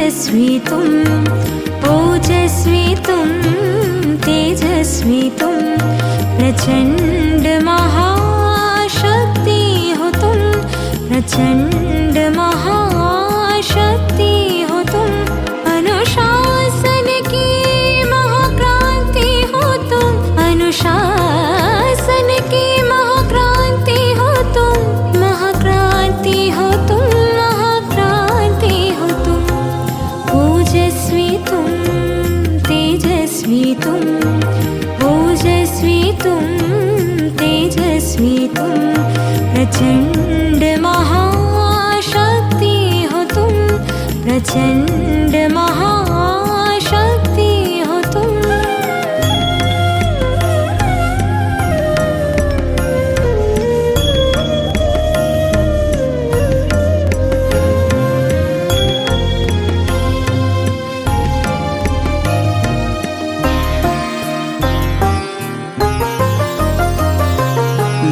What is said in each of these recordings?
तेजस्वितुं ओजस्वितुं तेजस्वितुं प्रचण्ड महाशक्ति होतुं प्रचण्ड महाशक्ति होतुं अनुशासन की महाक्रांति होतुं अनुशासन की महाक्रांति होतुं महाक्रांति होतुं महाक्रांति होतुं ओजस्वितुं तेजस्वितुं ओजस्वितुं तेजस्वितुं प्रचण्ड महाशक्ति होतुं प्रचण्ड महाशक्ति होतुं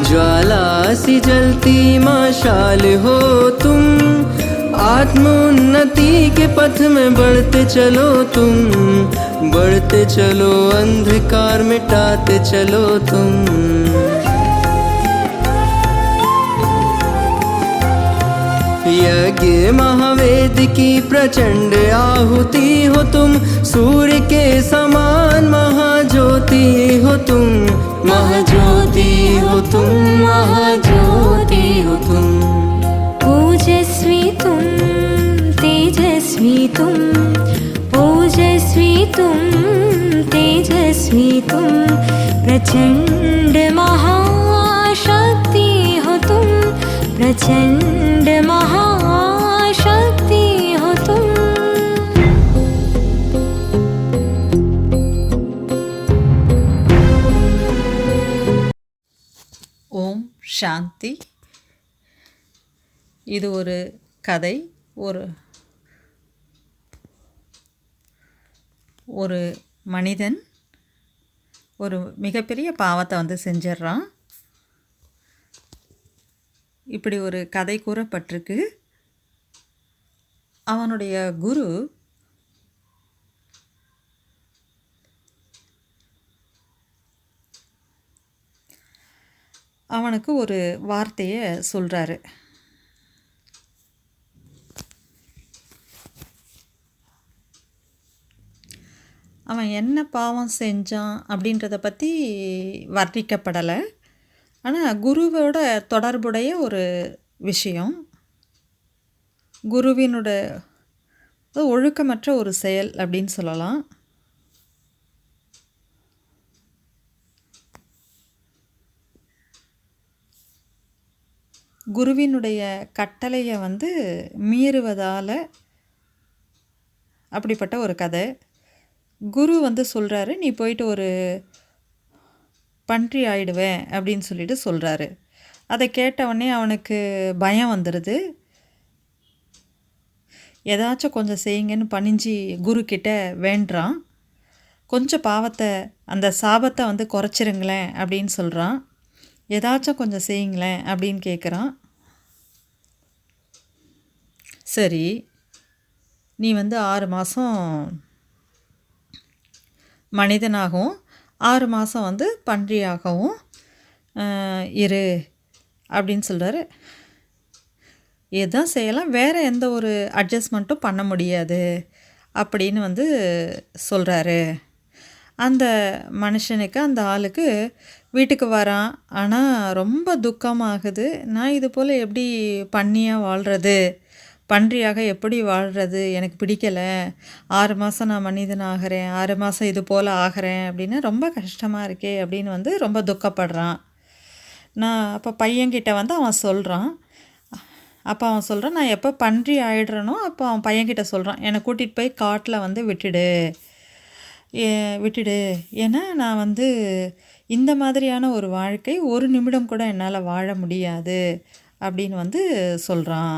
ज्वाला सी जलती मशाल हो तुम, आत्मोन्नति के पथ में बढ़ते चलो तुम, बढ़ते चलो अंधकार मिटाते चलो तुम। यज्ञ महावेद की प्रचंड आहुति हो तुम, सूर्य के समान महाज्योति हो तुम, महाज्योति हो तुम, महाज्योति हो तुम। ओजस्वितुं तेजस्वितुं ओजस्वितुं तेजस्वितुं प्रचण्ड महाशक्ति होतुं प्रचण्ड महाशक्ति होतुं ஓம் சாந்தி. இது ஒரு கதை. ஒரு மனிதன் ஒரு மிகப்பெரிய பாவத்தை வந்து செஞ்சிட்றான். இப்படி ஒரு கதை கூறப்பட்டிருக்கு. அவனுடைய குரு அவனுக்கு ஒரு வார்த்தையை சொல்கிறாரு. அவன் என்ன பாவம் செஞ்சான் அப்படின்றத பற்றி வர்ணிக்கப்படலை. ஆனால் குருவோட தொடர்புடைய ஒரு விஷயம், குருவினோட ஒழுக்கமற்ற ஒரு செயல் அப்படின்னு சொல்லலாம். குருவினுடைய கட்டளையை வந்து மீறுவதால் அப்படிப்பட்ட ஒரு கதை. குரு வந்து சொல்கிறாரு, நீ போயிட்டு ஒரு பன்றி ஆயிடுவேன் அப்படின்னு சொல்லிட்டு சொல்கிறாரு. அதை கேட்டவுடனே அவனுக்கு பயம் வந்துடுது. ஏதாச்சும் கொஞ்சம் செய்யுங்கன்னு பணிஞ்சு குரு கிட்ட வேண்டுறான். கொஞ்சம் பாவத்தை, அந்த சாபத்தை வந்து குறைச்சிருங்களேன் அப்படின்னு சொல்கிறான். ஏதாச்சும் கொஞ்சம் செய்யுங்களேன் அப்படின்னு கேட்குறான். சரி, நீ வந்து 6 மாதம் மனிதனாகவும் 6 மாதம் வந்து பன்றியாகவும் இரு அப்படின்னு சொல்கிறாரு. இதுதான் செய்யலாம், வேறு எந்த ஒரு அட்ஜஸ்ட்மெண்ட்டும் பண்ண முடியாது அப்படின்னு வந்து சொல்கிறாரு. அந்த மனுஷனுக்கு, அந்த ஆளுக்கு வீட்டுக்கு வரான். ஆனால் ரொம்ப துக்கமாகுது. நான் இது போல் எப்படி பன்னியாக வாழ்கிறது, பன்றியாக எப்படி வாழ்கிறது எனக்கு பிடிக்கலை. 6 மாதம் நான் மனிதனாகிறேன், 6 மாதம் இது போல் ஆகிறேன் அப்படின்னு ரொம்ப கஷ்டமாக இருக்கே அப்படின்னு வந்து ரொம்ப துக்கப்படுறான். அப்போ பையன்கிட்ட வந்து அவன் சொல்கிறான். அப்போ அவன் சொல்கிறான், நான் எப்போ பன்றி ஆயிடுறனோ அப்போ அவன் பையன்கிட்ட சொல்கிறான், என்னை கூட்டிகிட்டு போய் காட்டில் வந்து விட்டுடு. ஏன்னா நான் வந்து இந்த மாதிரியான ஒரு வாழ்க்கை ஒரு நிமிடம் கூட என்னால் வாழ முடியாது அப்படின்னு வந்து சொல்கிறான்.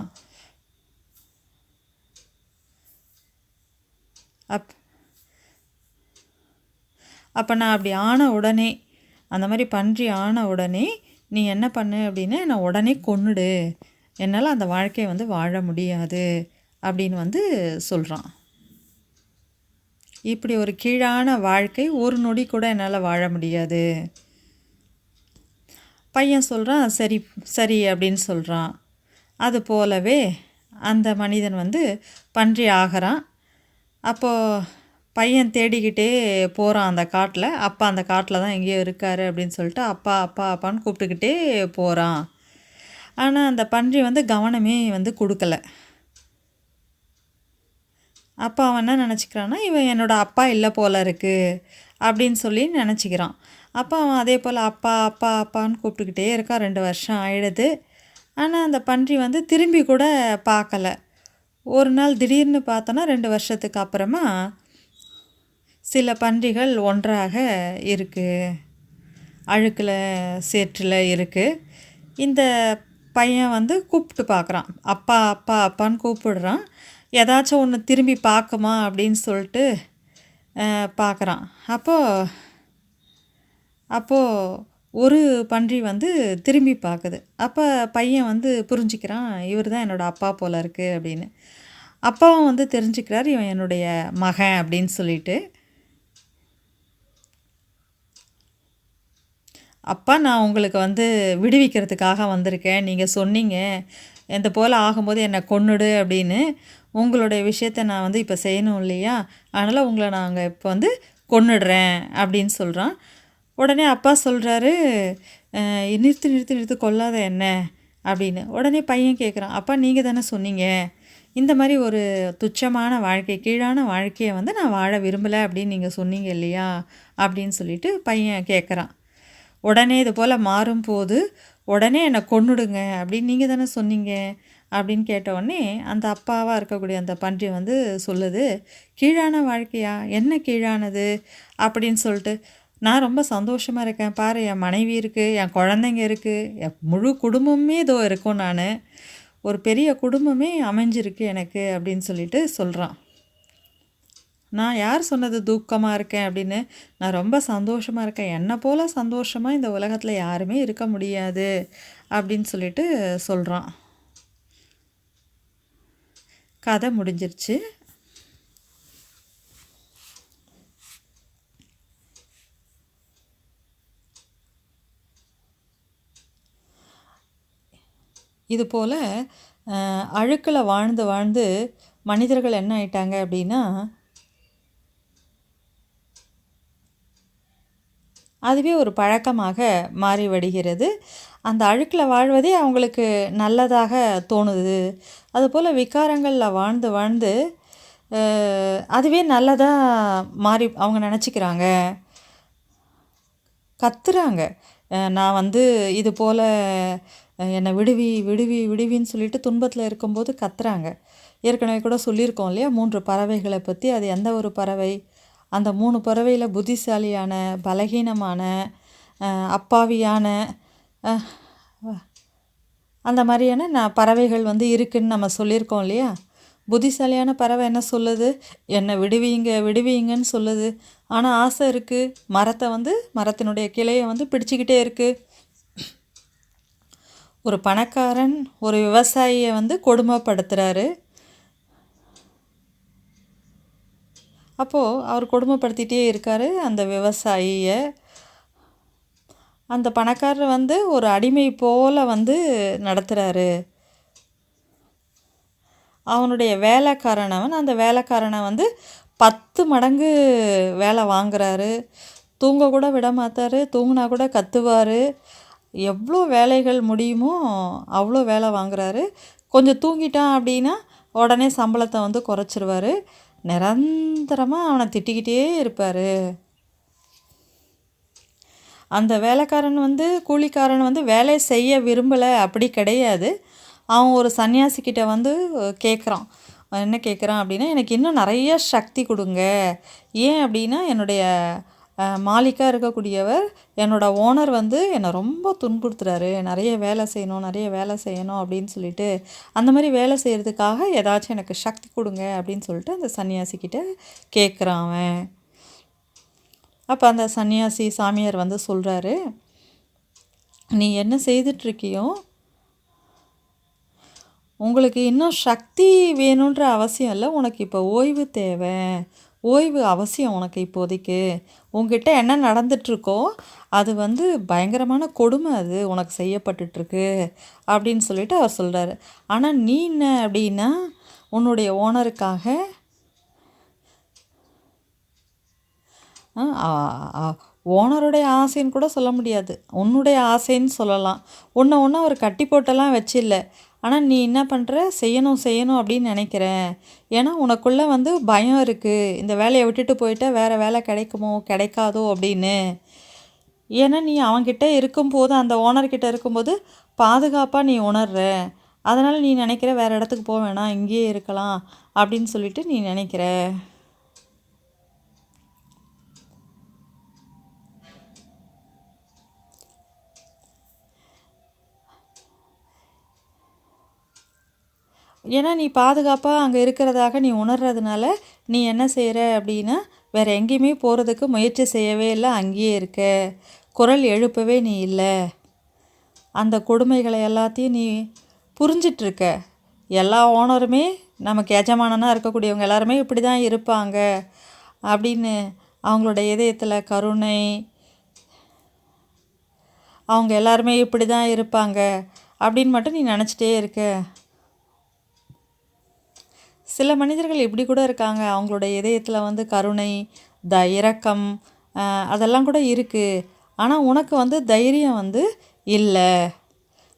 அப்போ நான் அப்படி ஆன உடனே, அந்த மாதிரி பன்றி ஆன உடனே நீ என்ன பண்ணு அப்படின்னா, என்னை உடனே கொன்னுடு, என்னால் அந்த வாழ்க்கையை வந்து வாழ முடியாது அப்படின்னு வந்து சொல்கிறான். இப்படி ஒரு கீழான வாழ்க்கை ஒரு நொடி கூட என்னால் வாழ முடியாது. பையன் சொல்கிறான், சரி சரி அப்படின்னு சொல்கிறான். அது போலவே அந்த மனிதன் வந்து பன்றி ஆகிறான். அப்போது பையன் தேடிக்கிட்டே போகிறான் அந்த காட்டில். அப்பா அந்த காட்டில் தான் எங்கேயோ இருக்கார் அப்படின்னு சொல்லிட்டு அப்பா அப்பா அப்பான்னு கூப்பிட்டுக்கிட்டே போகிறான். ஆனால் அந்த பன்றி வந்து கவனமே வந்து கொடுக்கல. அப்பா அவன் என்ன நினச்சிக்கிறான்னா, இவன் என்னோடய அப்பா இல்லை போல இருக்குது அப்படின்னு சொல்லி நினச்சிக்கிறான். அப்போ அவன் அதே போல் அப்பா அப்பா அப்பான்னு கூப்பிட்டுக்கிட்டே இருக்கான். 2 வருஷம் ஆயிடுது. ஆனால் அந்த பன்றி வந்து திரும்பி கூட பார்க்கல. ஒரு நாள் திடீர்னு பார்த்தோன்னா 2 வருஷத்துக்கு அப்புறமா சில பன்றிகள் ஒன்றாக இருக்குது, அழுக்கில் சேற்றில் இருக்குது. இந்த பையன் வந்து கூப்பிட்டு பார்க்குறான், அப்பா அப்பா அப்பான்னு கூப்பிடுறான். ஏதாச்சும் ஒன்று திரும்பி பார்க்குமா அப்படின்னு சொல்லிட்டு பார்க்குறான். அப்போது ஒரு பன்றி வந்து திரும்பி பார்க்குது. அப்போ பையன் வந்து புரிஞ்சுக்கிறான், இவர் தான் என்னோடய அப்பா போல் இருக்குது அப்படின்னு. அப்பாவும் வந்து தெரிஞ்சுக்கிறார், இவன் என்னுடைய மகன் அப்படின்னு சொல்லிட்டு. அப்பா, நான் உங்களுக்கு வந்து விடுவிக்கிறதுக்காக வந்திருக்கேன். நீங்கள் சொன்னீங்க இந்த போல் ஆகும்போது என்னை கொன்னுடு அப்படின்னு. உங்களுடைய விஷயத்த நான் வந்து இப்போ செய்யணும் இல்லையா, அதனால் உங்களை நாங்கள் இப்போ வந்து கொன்னுடுறேன் அப்படின்னு சொல்கிறான். உடனே அப்பா சொல்கிறாரு, நிறுத்து நிறுத்து நிறுத்து, கொல்லாத என்ன அப்படின்னு. உடனே பையன் கேட்குறான், அப்பா நீங்கள் தானே சொன்னீங்க இந்த மாதிரி ஒரு துச்சமான வாழ்க்கை, கீழான வாழ்க்கையை வந்து நான் வாழ விரும்பலை அப்படின்னு நீங்கள் சொன்னீங்க இல்லையா அப்படின்னு சொல்லிட்டு பையன் கேட்குறான். உடனே இது போல் மாறும்போது உடனே என்னை கொன்னுடுங்க அப்படின்னு நீங்கள் தானே சொன்னீங்க அப்படின்னு கேட்டவுடனே அந்த அப்பாவாக இருக்கக்கூடிய அந்த பன்றி வந்து சொல்லுது, கீழான வாழ்க்கையா, என்ன கீழானது அப்படின்னு சொல்லிட்டு. நான் ரொம்ப சந்தோஷமாக இருக்கேன் பாரு, என் மனைவி இருக்குது, என் குழந்தைங்க இருக்குது, என் முழு குடும்பமே இதோ இருக்கும், நான் ஒரு பெரிய குடும்பமே அமைஞ்சிருக்கு எனக்கு அப்படின்னு சொல்லிட்டு சொல்கிறான். நான் யார் சொன்னது தூக்கமாக இருக்கேன் அப்படின்னு? நான் ரொம்ப சந்தோஷமாக இருக்கேன். என்னை போல் சந்தோஷமாக இந்த உலகத்தில் யாருமே இருக்க முடியாது அப்படின்னு சொல்லிட்டு சொல்கிறான். கதை முடிஞ்சிருச்சு. இது போல் அழுக்கில் வாழ்ந்து வாழ்ந்து மனிதர்கள் என்ன ஆயிட்டாங்க அப்படின்னா, அதுவே ஒரு பழக்கமாக மாறி வருகிறது. அந்த அழுக்கில் வாழ்வதே அவங்களுக்கு நல்லதாக தோணுது. அதுபோல் விகாரங்களில் வாழ்ந்து வாழ்ந்து அதுவே நல்லதாக மாறி அவங்க நினச்சிக்கிறாங்க, கத்துறாங்க. நான் வந்து இது போல் என்னை விடுவி விடுவி விடுவின்னு சொல்லிட்டு துன்பத்தில் இருக்கும்போது கத்துறாங்க. ஏற்கனவே கூட சொல்லியிருக்கோம் இல்லையா, 3 பறவைகளை பற்றி. அது எந்த ஒரு பறவை? அந்த 3 பறவையில் புத்திசாலியான, பலகீனமான, அப்பாவியான அந்த மாதிரியான பறவைகள் வந்து இருக்குதுன்னு நம்ம சொல்லியிருக்கோம் இல்லையா. புத்திசாலியான பறவை என்ன சொல்லுது? என்னை விடுவீங்க விடுவீங்கன்னு சொல்லுது. ஆனால் ஆசை இருக்குது, மரத்தினுடைய கிளையை வந்து பிடிச்சிக்கிட்டே இருக்குது. ஒரு பணக்காரன் ஒரு விவசாயியை வந்து கொடுமைப்படுத்துகிறாரு. அப்போது அவர் கொடுமைப்படுத்திகிட்டே இருக்கார் அந்த விவசாயியை. அந்த பணக்காரர் வந்து ஒரு அடிமை போல் வந்து நடத்துகிறாரு. அவனுடைய அந்த வேலைக்காரனை வந்து 10 மடங்கு வேலை வாங்குறாரு. தூங்க கூட விட மாட்டார், தூங்கினா கூட கத்துவார். எவ்வளோ வேலைகள் முடியுமோ அவ்வளோ வேலை வாங்குறாரு. கொஞ்சம் தூங்கிட்டான் அப்படின்னா உடனே சம்பளத்தை வந்து குறைச்சிருவார். நிரந்தரமாக அவனை திட்டிக்கிட்டே இருப்பார். அந்த வேலைக்காரன் வந்து கூலிக்காரன் வந்து வேலை செய்ய விரும்பலை அப்படி கிடையாது. அவன் ஒரு சன்னியாசிக்கிட்ட வந்து கேட்குறான். என்ன கேட்குறான் அப்படின்னா, எனக்கு இன்னும் நிறைய சக்தி கொடுங்க. ஏன் அப்படின்னா, என்னுடைய மாலிக்காக இருக்கக்கூடியவர், என்னோடய ஓனர் வந்து என்னை ரொம்ப துன்புறுத்துறாரு. நிறைய வேலை செய்யணும் அப்படின்னு சொல்லிட்டு, அந்த மாதிரி வேலை செய்கிறதுக்காக ஏதாச்சும் எனக்கு சக்தி கொடுங்க அப்படின்னு சொல்லிட்டு அந்த சன்னியாசிக்கிட்ட கேட்குறான் அவன். அப்போ அந்த சன்னியாசி சாமியார் வந்து சொல்கிறாரு, நீ என்ன செய்துட்ருக்கியோ, உங்களுக்கு இன்னும் சக்தி வேணுன்ற அவசியம் இல்லை, உனக்கு இப்போ ஓய்வு தேவை. ஓய்வு அவசியம் உனக்கு இப்போதைக்கு. உன்கிட்ட என்ன நடந்துட்டுருக்கோ அது வந்து பயங்கரமான கொடுமை, அது உனக்கு செய்யப்பட்டுட்ருக்கு அப்படின்னு சொல்லிட்டு அவர் சொல்கிறாரு. ஆனால் நீ என்ன அப்படின்னா உன்னுடைய ஓனருக்காக ஓனருடைய ஆசைன்னு கூட சொல்ல முடியாது, உன்னுடைய ஆசைன்னு சொல்லலாம். ஒன்று அவர் கட்டி போட்டெல்லாம் வச்சில்ல. ஆனால் நீ என்ன பண்ணுற, செய்யணும் செய்யணும் அப்படின்னு நினைக்கிற. ஏன்னா உனக்குள்ளே வந்து பயம் இருக்குது, இந்த வேலையை விட்டுட்டு போயிட்டா வேறு வேலை கிடைக்குமோ கிடைக்காதோ அப்படின்னு. ஏன்னா நீ அவன்கிட்ட இருக்கும்போது, அந்த ஓனர்கிட்ட இருக்கும்போது பாதுகாப்பாக நீ உணர்ற. அதனால் நீ நினைக்கிற வேறு இடத்துக்கு போக வேணாம், இங்கேயே இருக்கலாம் அப்படின்னு சொல்லிட்டு நீ நினைக்கிற. ஏன்னா நீ பாதுகாப்பாக அங்கே இருக்கிறதாக நீ உணர்றதுனால நீ என்ன செய்கிற அப்படின்னா வேறு எங்கேயுமே போகிறதுக்கு முயற்சி செய்யவே இல்லை, அங்கேயே இருக்க. குரல் எழுப்பவே நீ இல்லை. அந்த கொடுமைகளை எல்லாத்தையும் நீ புரிஞ்சிட்ருக்க. எல்லா ஓனருமே நமக்கு எஜமானனாக இருக்கக்கூடியவங்க எல்லாருமே இப்படி தான் இருப்பாங்க அப்படின்னு அவங்களோட இதயத்தில் கருணை, அவங்க எல்லாருமே இப்படி தான் இருப்பாங்க அப்படின்னு மட்டும் நீ நினச்சிட்டே இருக்க. சில மனிதர்கள் இப்படி கூட இருக்காங்க, அவங்களோட இதயத்தில் வந்து கருணை, இரக்கம் அதெல்லாம் கூட இருக்குது. ஆனால் உனக்கு வந்து தைரியம் வந்து இல்லை.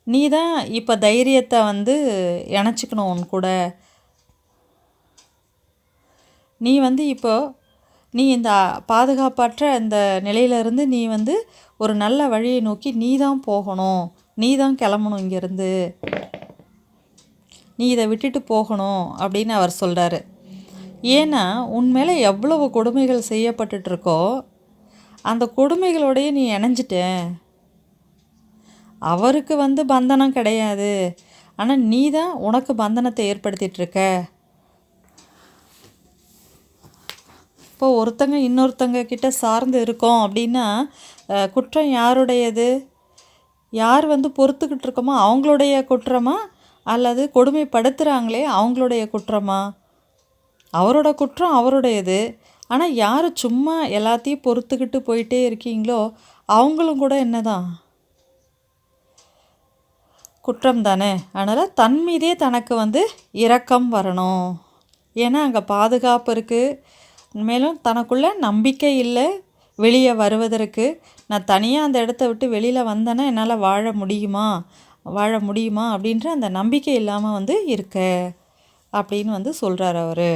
நீ தான் இப்போ தைரியத்தை வந்து இணைச்சிக்கணும் உன் கூட. நீ வந்து நீ இந்த பாதுகாப்பற்ற இந்த நிலையிலேருந்து நீ வந்து ஒரு நல்ல வழியை நோக்கி நீ தான் போகணும், நீ தான் கிளம்பணும் இங்கேருந்து, நீ இதை விட்டுட்டு போகணும் அப்படின்னு அவர் சொல்கிறாரு. ஏன்னா உன் மேலே எவ்வளவு கொடுமைகள் செய்யப்பட்டுருக்கோ அந்த கொடுமைகளோடையே நீ இணைஞ்சிட்ட. அவருக்கு வந்து பந்தனம் கிடையாது, ஆனால் நீ தான் உனக்கு பந்தனத்தை ஏற்படுத்திகிட்ருக்க. இப்போ ஒருத்தங்க இன்னொருத்தங்க கிட்ட சார்ந்து இருக்கோம் அப்படின்னா குற்றம் யாருடையது? யார் வந்து பொறுத்துக்கிட்டு இருக்கோமோ அவங்களுடைய குற்றமா, அல்லது கொடுமைப்படுத்துகிறாங்களே அவங்களுடைய குற்றமா? அவரோட குற்றம் அவருடையது. ஆனால் யார் சும்மா எல்லாத்தையும் பொறுத்துக்கிட்டு போயிட்டே இருக்கீங்களோ அவங்களும் கூட என்ன தான் குற்றம் தானே. அதனால் தன் மீதே தனக்கு வந்து இரக்கம் வரணும். ஏன்னா அங்கே பாதுகாப்பு இருக்குது. மேலும் தனக்குள்ளே நம்பிக்கை இல்லை வெளியே வருவதற்கு. நான் தனியாக அந்த இடத்த விட்டு வெளியில் வந்தேன்னா என்னால் வாழ முடியுமா அப்படின்ற அந்த நம்பிக்கை இல்லாமல் வந்து இருக்க அப்படின்னு வந்து சொல்கிறார் அவர்.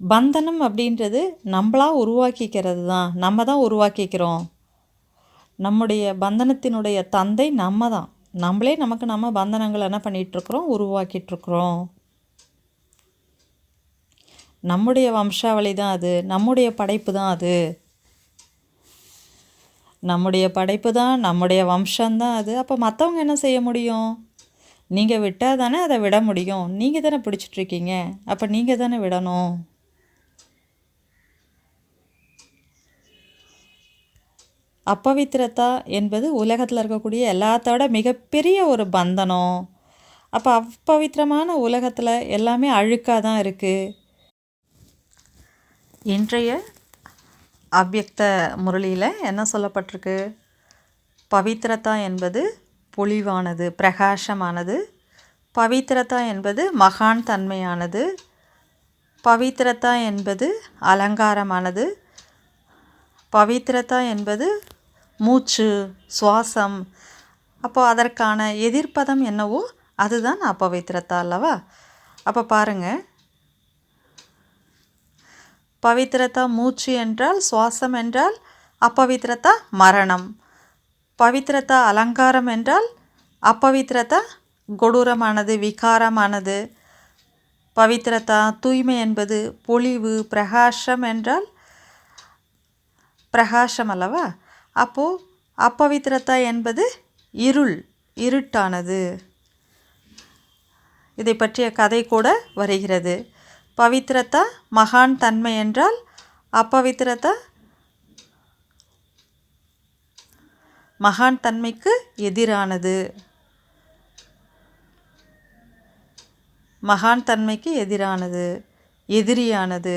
பந்தனம் அப்படின்றது நம்மளாக உருவாக்கிக்கிறது தான், நம்ம தான் உருவாக்கிக்கிறோம். நம்முடைய பந்தனத்தினுடைய தந்தை நம்ம தான். நம்மளே நம்ம பந்தனங்கள் என்ன பண்ணிகிட்ருக்குறோம், உருவாக்கிட்டுருக்குறோம். நம்முடைய வம்சாவளி தான் அது, நம்முடைய படைப்பு தான் அது, நம்முடைய படைப்பு தான், நம்முடைய வம்சம்தான் அது. அப்போ மற்றவங்க என்ன செய்ய முடியும்? நீங்கள் விட்டால் தானே அதை விட முடியும். நீங்கள் தானே பிடிச்சிட்ருக்கீங்க, அப்போ நீங்கள் தானே விடணும். அப்பவித்திரதா என்பது உலகத்தில் இருக்கக்கூடிய எல்லாத்தோட மிகப்பெரிய ஒரு பந்தனம். அப்போ அப்பவித்திரமான உலகத்தில் எல்லாமே அழுக்காக தான் இருக்குது. இன்றைய அவ்யக்த முரளியில் என்ன சொல்லப்பட்டிருக்கு? பவித்திரதா என்பது பொலிவானது, பிரகாசமானது. பவித்திரதா என்பது மகான் தன்மையானது. பவித்திரதா என்பது அலங்காரமானது. பவித்திரதா என்பது மூச்சு, சுவாசம். அப்போ அதற்கான எதிர்ப்பதம் என்னவோ அதுதான் அப்பவித்திரதா அல்லவா? அப்போ பாருங்கள், பவித்திரதா மூச்சு என்றால், சுவாசம் என்றால், அப்பவித்திரதா மரணம். பவித்திரதா அலங்காரம் என்றால், அப்பவித்திரதா கொடூரமானது, விகாரமானது. பவித்திரதா தூய்மை என்பது பொலிவு, பிரகாசம் என்றால் பிரகாசம் அல்லவா? அப்போது அப்பவித்திரதா என்பது இருட்டானது. இதை பற்றிய கதை கூட வருகிறது. பவித்திரதா மகான் தன்மை என்றால், அப்பவித்திரதா மகான் தன்மைக்கு எதிரானது. மகான் தன்மைக்கு எதிரியானது.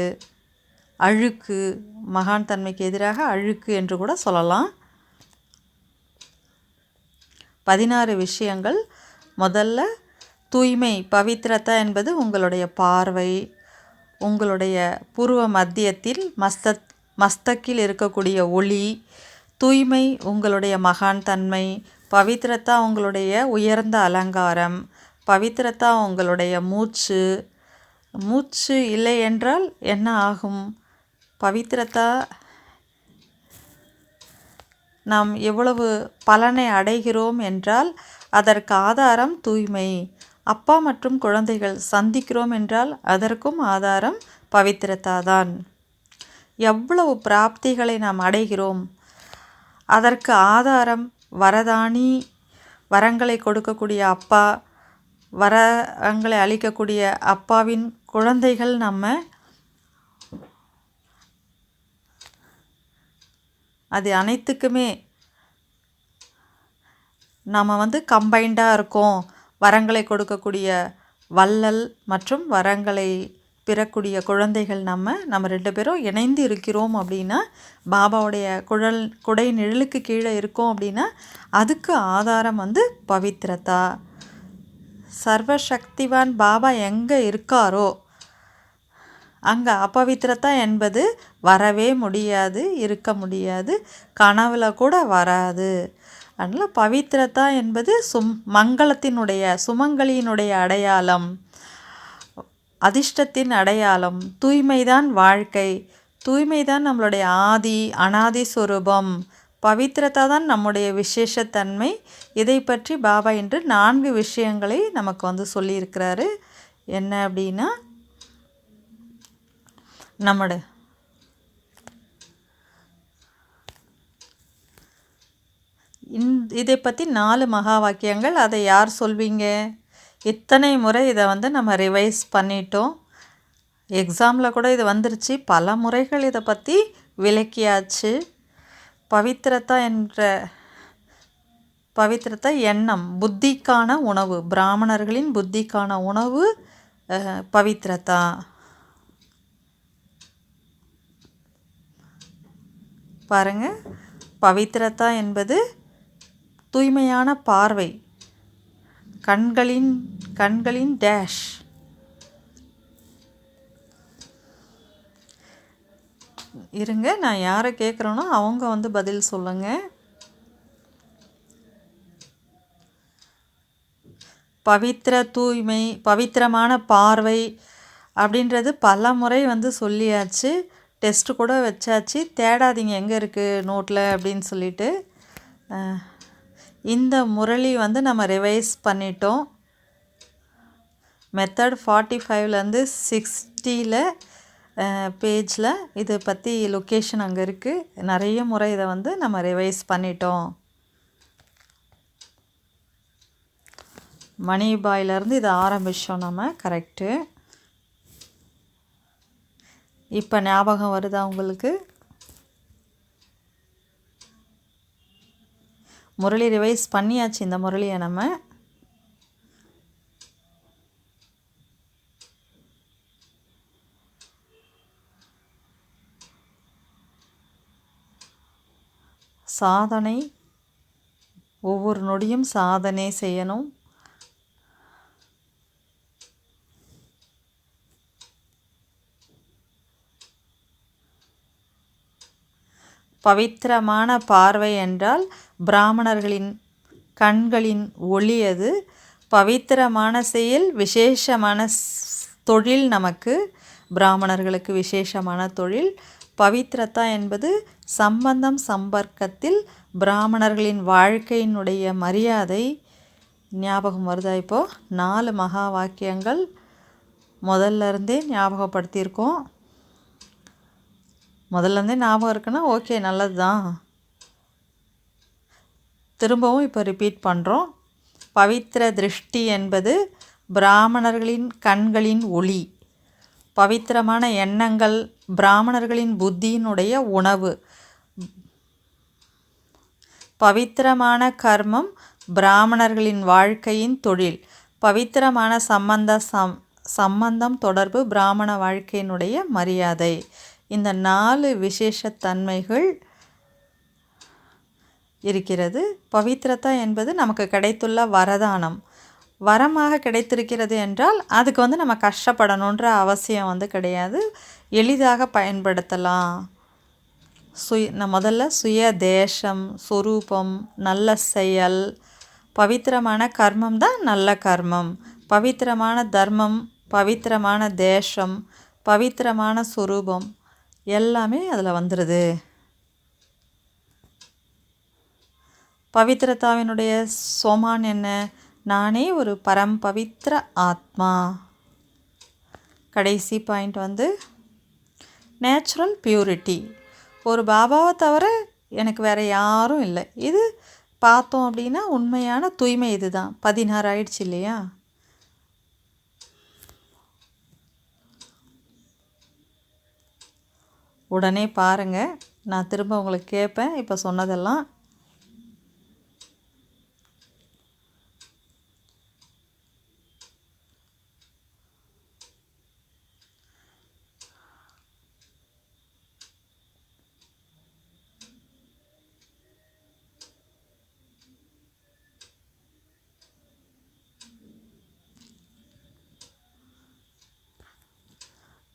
அழுக்கு, மகான் தன்மைக்கு எதிராக அழுக்கு என்று கூட சொல்லலாம். 16 விஷயங்கள். முதல்ல தூய்மை, பவித்ரதா என்பது உங்களுடைய பார்வை, உங்களுடைய பூர்வ மத்தியத்தில் மஸ்தக்கில் இருக்கக்கூடிய ஒளி. தூய்மை உங்களுடைய மகான் தன்மை. பவித்ரதா உங்களுடைய உயர்ந்த அலங்காரம். பவித்ரதா உங்களுடைய மூச்சு இல்லை என்றால் என்ன ஆகும்? பவித்ரதா நாம் எவ்வளவு பலனை அடைகிறோம் என்றால் அதற்கு ஆதாரம் தூய்மை. அப்பா மற்றும் குழந்தைகள் சந்திக்கிறோம் என்றால் அதற்கும் ஆதாரம் பவித்ரதா தான். எவ்வளவு பிராப்திகளை நாம் அடைகிறோம் அதற்கு ஆதாரம் வரதானி, வரங்களை கொடுக்கக்கூடிய அப்பா, வரங்களை அளிக்கக்கூடிய அப்பாவின் குழந்தைகள். அது அனைத்துக்குமே நாம் கம்பைண்டாக இருக்கோம். வரங்களை கொடுக்கக்கூடிய வள்ளல் மற்றும் வரங்களை பெறக்கூடிய குழந்தைகள் நம்ம 2 பேரும் இணைந்து இருக்கிறோம் அப்படின்னா, பாபாவுடைய குடை நிழலுக்கு கீழே இருக்கோம் அப்படின்னா அதுக்கு ஆதாரம் பவித்ரதா. சர்வசக்திவான் பாபா எங்கே இருக்காரோ அங்கே அபவித்ரதா என்பது வரவே முடியாது, இருக்க முடியாது, கனவுல கூட வராது. அதனால் பவித்ரதா என்பது மங்களத்தினுடைய, சுமங்கலியினுடைய அடையாளம், அதிர்ஷ்டத்தின் அடையாளம். தூய்மைதான் வாழ்க்கை, தூய்மைதான் நம்மளுடைய அனாதி சொரூபம். பவித்ரதா தான் நம்முடைய விசேஷத்தன்மை. இதை பற்றி பாபா இன்று 4 விஷயங்களை நமக்கு சொல்லியிருக்கிறாரு. என்ன அப்படின்னா, இதை பற்றி 4 மகா வாக்கியங்கள். அதை யார் சொல்வீங்க? இத்தனை முறை இதை நம்ம ரிவைஸ் பண்ணிட்டோம். எக்ஸாமில் கூட இது வந்துருச்சு. பல முறைகள் இதை பற்றி விளக்கியாச்சு. பவித்ரதா எண்ணம், புத்திக்கான உணவு, பிராமணர்களின் புத்திக்கான உணவு பவித்ரதா. பாருங்க, பவித்ரதா என்பது தூய்மையான பார்வை, கண்களின் டேஷ். இருங்க, நான் யாரை கேட்குறேனோ அவங்க பதில் சொல்லுங்க. தூய்மை, பவித்திரமான பார்வை அப்படின்றது பல முறை சொல்லியாச்சு. டெஸ்ட்டு கூட வச்சாச்சு. தேடாதீங்க எங்கே இருக்குது நோட்டில் அப்படின்னு சொல்லிட்டு. இந்த முரளி நம்ம ரிவைஸ் பண்ணிட்டோம். மெத்தட் 45லேருந்து 60 பேஜில் இதை பற்றி லொக்கேஷன் அங்கே இருக்குது. நிறைய முறை இதை நம்ம ரிவைஸ் பண்ணிட்டோம். மணிபாயிலேருந்து இதை ஆரம்பித்தோம் நம்ம. கரெக்டு. இப்போ ஞாபகம் வருதா உங்களுக்கு? முரளி ரிவைஸ் பண்ணியாச்சு. இந்த முரளியை நம்ம சாதனை, ஒவ்வொரு நொடியும் சாதனை செய்யணும். பவித்திரமான பார்வை என்றால் பிராமணர்களின் கண்களின் ஒளி. அது பவித்திரமான செயல், விசேஷமான தொழில். நமக்கு பிராமணர்களுக்கு விசேஷமான தொழில். பவித்ரதா என்பது சம்பர்க்கத்தில் பிராமணர்களின் வாழ்க்கையினுடைய மரியாதை. ஞாபகம் வருதா? இப்போது 4 மகா வாக்கியங்கள் முதல்ல இருந்தே ஞாபகப்படுத்தியிருக்கோம். முதல்லேருந்தே ஞாபகம் இருக்குன்னா ஓகே, நல்லது தான். திரும்பவும் இப்போ ரிப்பீட் பண்ணுறோம். பவித்திர திருஷ்டி என்பது பிராமணர்களின் கண்களின் ஒளி. பவித்திரமான எண்ணங்கள் பிராமணர்களின் புத்தியினுடைய உணவு. பவித்திரமான கர்மம் பிராமணர்களின் வாழ்க்கையின் தொழில். பவித்திரமான சம்பந்தம், தொடர்பு, பிராமண வாழ்க்கையினுடைய மரியாதை, இந்த 4 விசேஷத்தன்மைகள் இருக்கிறது. பவித்ரதா என்பது நமக்கு கிடைத்துள்ள வரதானம். வரமாக கிடைத்திருக்கிறது என்றால் அதுக்கு வந்து நம்ம கஷ்டப்படணுன்ற அவசியம் வந்து கிடையாது. எளிதாக பயன்படுத்தலாம். முதல்ல சுய தேசம், சொரூபம், நல்ல செயல், பவித்திரமான கர்மம் தான் நல்ல கர்மம், பவித்திரமான தர்மம், பவித்திரமான தேசம், பவித்திரமான சொரூபம் எல்லாமே அதில் வந்துடுது. பவித்ரதாவினுடைய சோமான் என்ன? நானே ஒரு பரம்பவித்ர ஆத்மா. கடைசி பாயிண்ட் வந்து நேச்சுரல் பியூரிட்டி. ஒரு பாபாவை தவிர எனக்கு வேறு யாரும் இல்லை. இது பார்த்தோம் அப்படின்னா உண்மையான தூய்மை இது தான். 16 ஆயிடுச்சு இல்லையா? உடனே பாருங்கள், நான் திரும்ப உங்களுக்கு கேட்பேன் இப்போ சொன்னதெல்லாம்.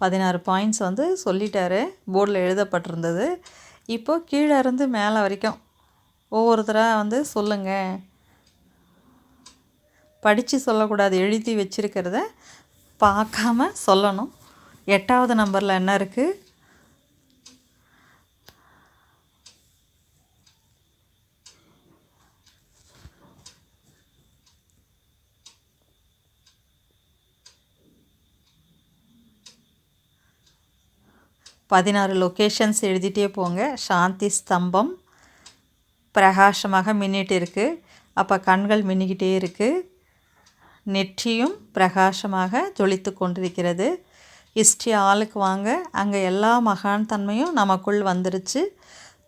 பதினாறு பாயிண்ட்ஸ் வந்து சொல்லிட்டாரு, போர்டில் எழுதப்பட்டிருந்தது. இப்போது கீழே இருந்து மேலே வரைக்கும் ஒவ்வொருத்தராக வந்து சொல்லுங்கள். படித்து சொல்லக்கூடாது, எழுதி வச்சுருக்கிறத பார்க்காம சொல்லணும். 8வது நம்பரில் என்ன இருக்குது? பதினாறு லொக்கேஷன்ஸ் எழுதிட்டே போங்க. சாந்தி ஸ்தம்பம் பிரகாசமாக மின்னிட்டு இருக்குது. அப்போ கண்கள் மின்னிக்கிட்டே இருக்குது. நெற்றியும் பிரகாசமாக ஜொலித்து கொண்டிருக்கிறது. ஹிஸ்ட்ரி ஆளுக்கு வாங்க. அங்கே எல்லா மகான் தன்மையும் நமக்குள் வந்துருச்சு.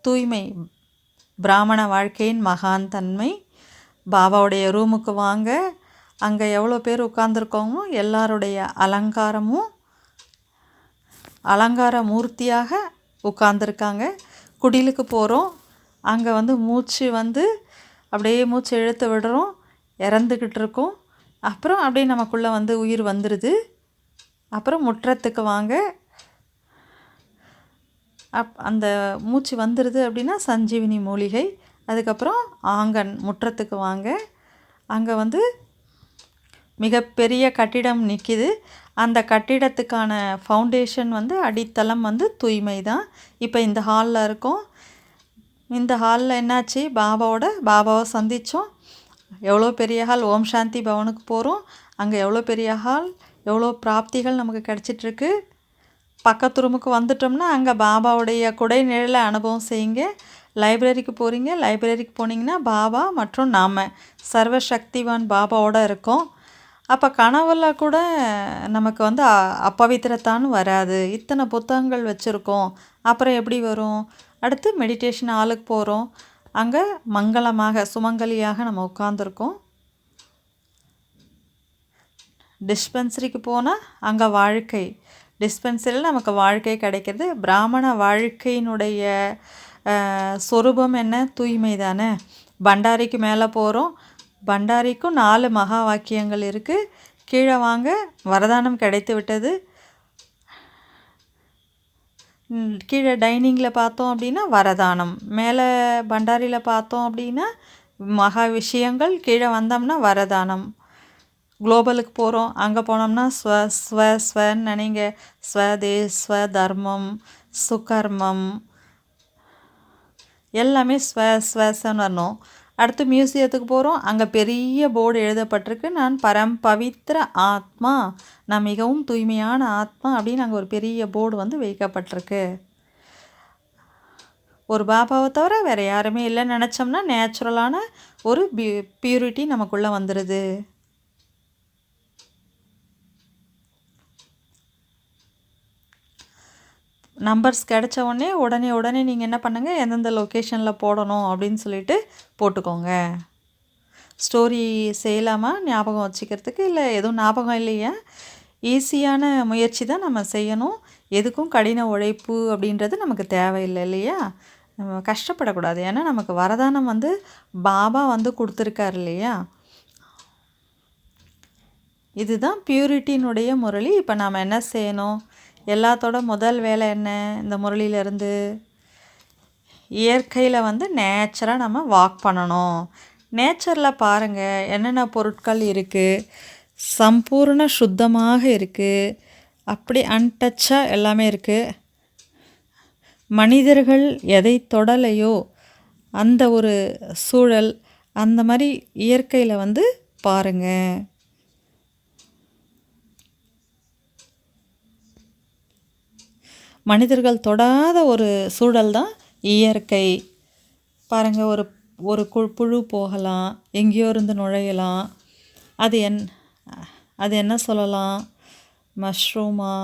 தூய்மை பிராமண வாழ்க்கையின் மகான் தன்மை. பாபாவுடைய ரூமுக்கு வாங்க. அங்கே எவ்வளோ பேர் உட்கார்ந்துருக்கோமோ எல்லாருடைய அலங்காரமும் அலங்கார மூர்த்தியாக உட்கார்ந்துருக்காங்க. குடிலுக்கு போகிறோம். அங்கே வந்து மூச்சு வந்து அப்படியே மூச்சு இழுத்து விடுறோம், இறந்துக்கிட்டு இருக்கோம். அப்புறம் அப்படியே நமக்குள்ளே வந்து உயிர் வந்துடுது. அப்புறம் முற்றத்துக்கு வாங்க. அந்த மூச்சு வந்துடுது அப்படின்னா சஞ்சீவினி மூலிகை. அதுக்கப்புறம் ஆங்கன் முற்றத்துக்கு வாங்க. அங்கே வந்து மிகப்பெரிய கட்டிடம் நிற்கிது. அந்த கட்டிடத்துக்கான ஃபவுண்டேஷன் வந்து அடித்தளம் வந்து தூய்மை தான். இப்போ இந்த ஹாலில் இருக்கோம். இந்த ஹாலில் என்னாச்சு? பாபாவை சந்தித்தோம். எவ்வளோ பெரிய ஹால். ஓம் சாந்தி பவனுக்கு போகிறோம். அங்கே எவ்வளோ பெரிய ஹால், எவ்வளோ பிராப்திகள் நமக்கு கிடச்சிட்ருக்கு. பக்கத்து ரூமுக்கு வந்துட்டோம்னா அங்கே பாபாவுடைய குடை நிழலை அனுபவம் செய்யுங்க. லைப்ரரிக்கு போகிறீங்க. லைப்ரரிக்கு போனீங்கன்னா பாபா மற்றும் நாம் சர்வசக்திவான் பாபாவோடு இருக்கோம். அப்போ கனவுல கூட நமக்கு வந்து அப்பவித்திரத்தான்னு வராது. இத்தனை புத்தகங்கள் வச்சுருக்கோம், அப்புறம் எப்படி வரும்? அடுத்து மெடிடேஷன் ஹாலுக்கு போகிறோம். அங்கே மங்களமாக சுமங்கலியாக நம்ம உட்காந்துருக்கோம். டிஸ்பென்சரிக்கு போனால் அங்கே வாழ்க்கை. டிஸ்பென்சரியில் நமக்கு வாழ்க்கை கிடைக்கிறது. பிராமண வாழ்க்கையினுடைய சொரூபம் என்ன? தூய்மை தானே. பண்டாரிக்கு மேலே போகிறோம். பண்டாரிக்கும் 4 மகா வாக்கியங்கள் இருக்குது. கீழே வாங்க. வரதானம் கிடைத்து விட்டது. கீழே டைனிங்கில் பார்த்தோம் அப்படின்னா வரதானம், மேலே பண்டாரியில் பார்த்தோம் அப்படின்னா மகா விஷயங்கள், கீழே வந்தோம்னா வரதானம். குளோபலுக்கு போகிறோம். அங்கே போனோம்னா ஸ்வன்னு நினைங்க. ஸ்வதே ஸ்வதர்மம், சுகர்மம் எல்லாமே ஸ்வன்னு வரணும். அடுத்து மியூசியத்துக்கு போகிறோம். அங்கே பெரிய போர்டு எழுதப்பட்டிருக்கு, நான் பவித்ர ஆத்மா, நான் மிகவும் தூய்மையான ஆத்மா அப்படின்னு அங்கே ஒரு பெரிய போர்டு வந்து வைக்கப்பட்டிருக்கு. ஒரு பாபாவை தவிர வேறு யாருமே இல்லைன்னு நினச்சோம்னா நேச்சுரலான ஒரு பியூரிட்டி நமக்குள்ளே வந்துடுது. நம்பர்ஸ் கிடச்ச உடனே நீங்கள் என்ன பண்ணுங்கள், எந்தெந்த லொக்கேஷனில் போடணும் அப்படின்னு சொல்லிட்டு போட்டுக்கோங்க. ஸ்டோரி செய்யலாமா ஞாபகம் வச்சுக்கிறதுக்கு? இல்லை எதுவும் ஞாபகம் இல்லையா? ஈஸியான முயற்சி தான் நம்ம செய்யணும். எதுக்கும் கடின உழைப்பு அப்படின்றது நமக்கு தேவையில்லை இல்லையா? நம்ம கஷ்டப்படக்கூடாது. ஏன்னா நமக்கு வரதானம் வந்து பாபா வந்து கொடுத்துருக்காரு இல்லையா? இதுதான் பியூரிட்டினுடைய முரளி. இப்போ நாம் என்ன செய்யணும்? எல்லாத்தோட முதல் வேலை என்ன? இந்த முரளியிலேருந்து இயற்கையில் வந்து நேச்சராக நம்ம வாக் பண்ணணும். நேச்சரில் பாருங்கள் என்னென்ன பொருட்கள் இருக்குது, சம்பூர்ண சுத்தமாக இருக்குது, அப்படி அன்டச்சாக எல்லாமே இருக்குது. மனிதர்கள் எதை தொடலையோ அந்த ஒரு சூழல், அந்த மாதிரி இயற்கையில் வந்து பாருங்கள். மனிதர்கள் தொடாத ஒரு சூழல் தான் இயற்கை. பாருங்கள், ஒரு புழு போகலாம், எங்கேயோ இருந்து நுழையலாம். அது என்ன சொல்லலாம்? மஷ்ரூமா?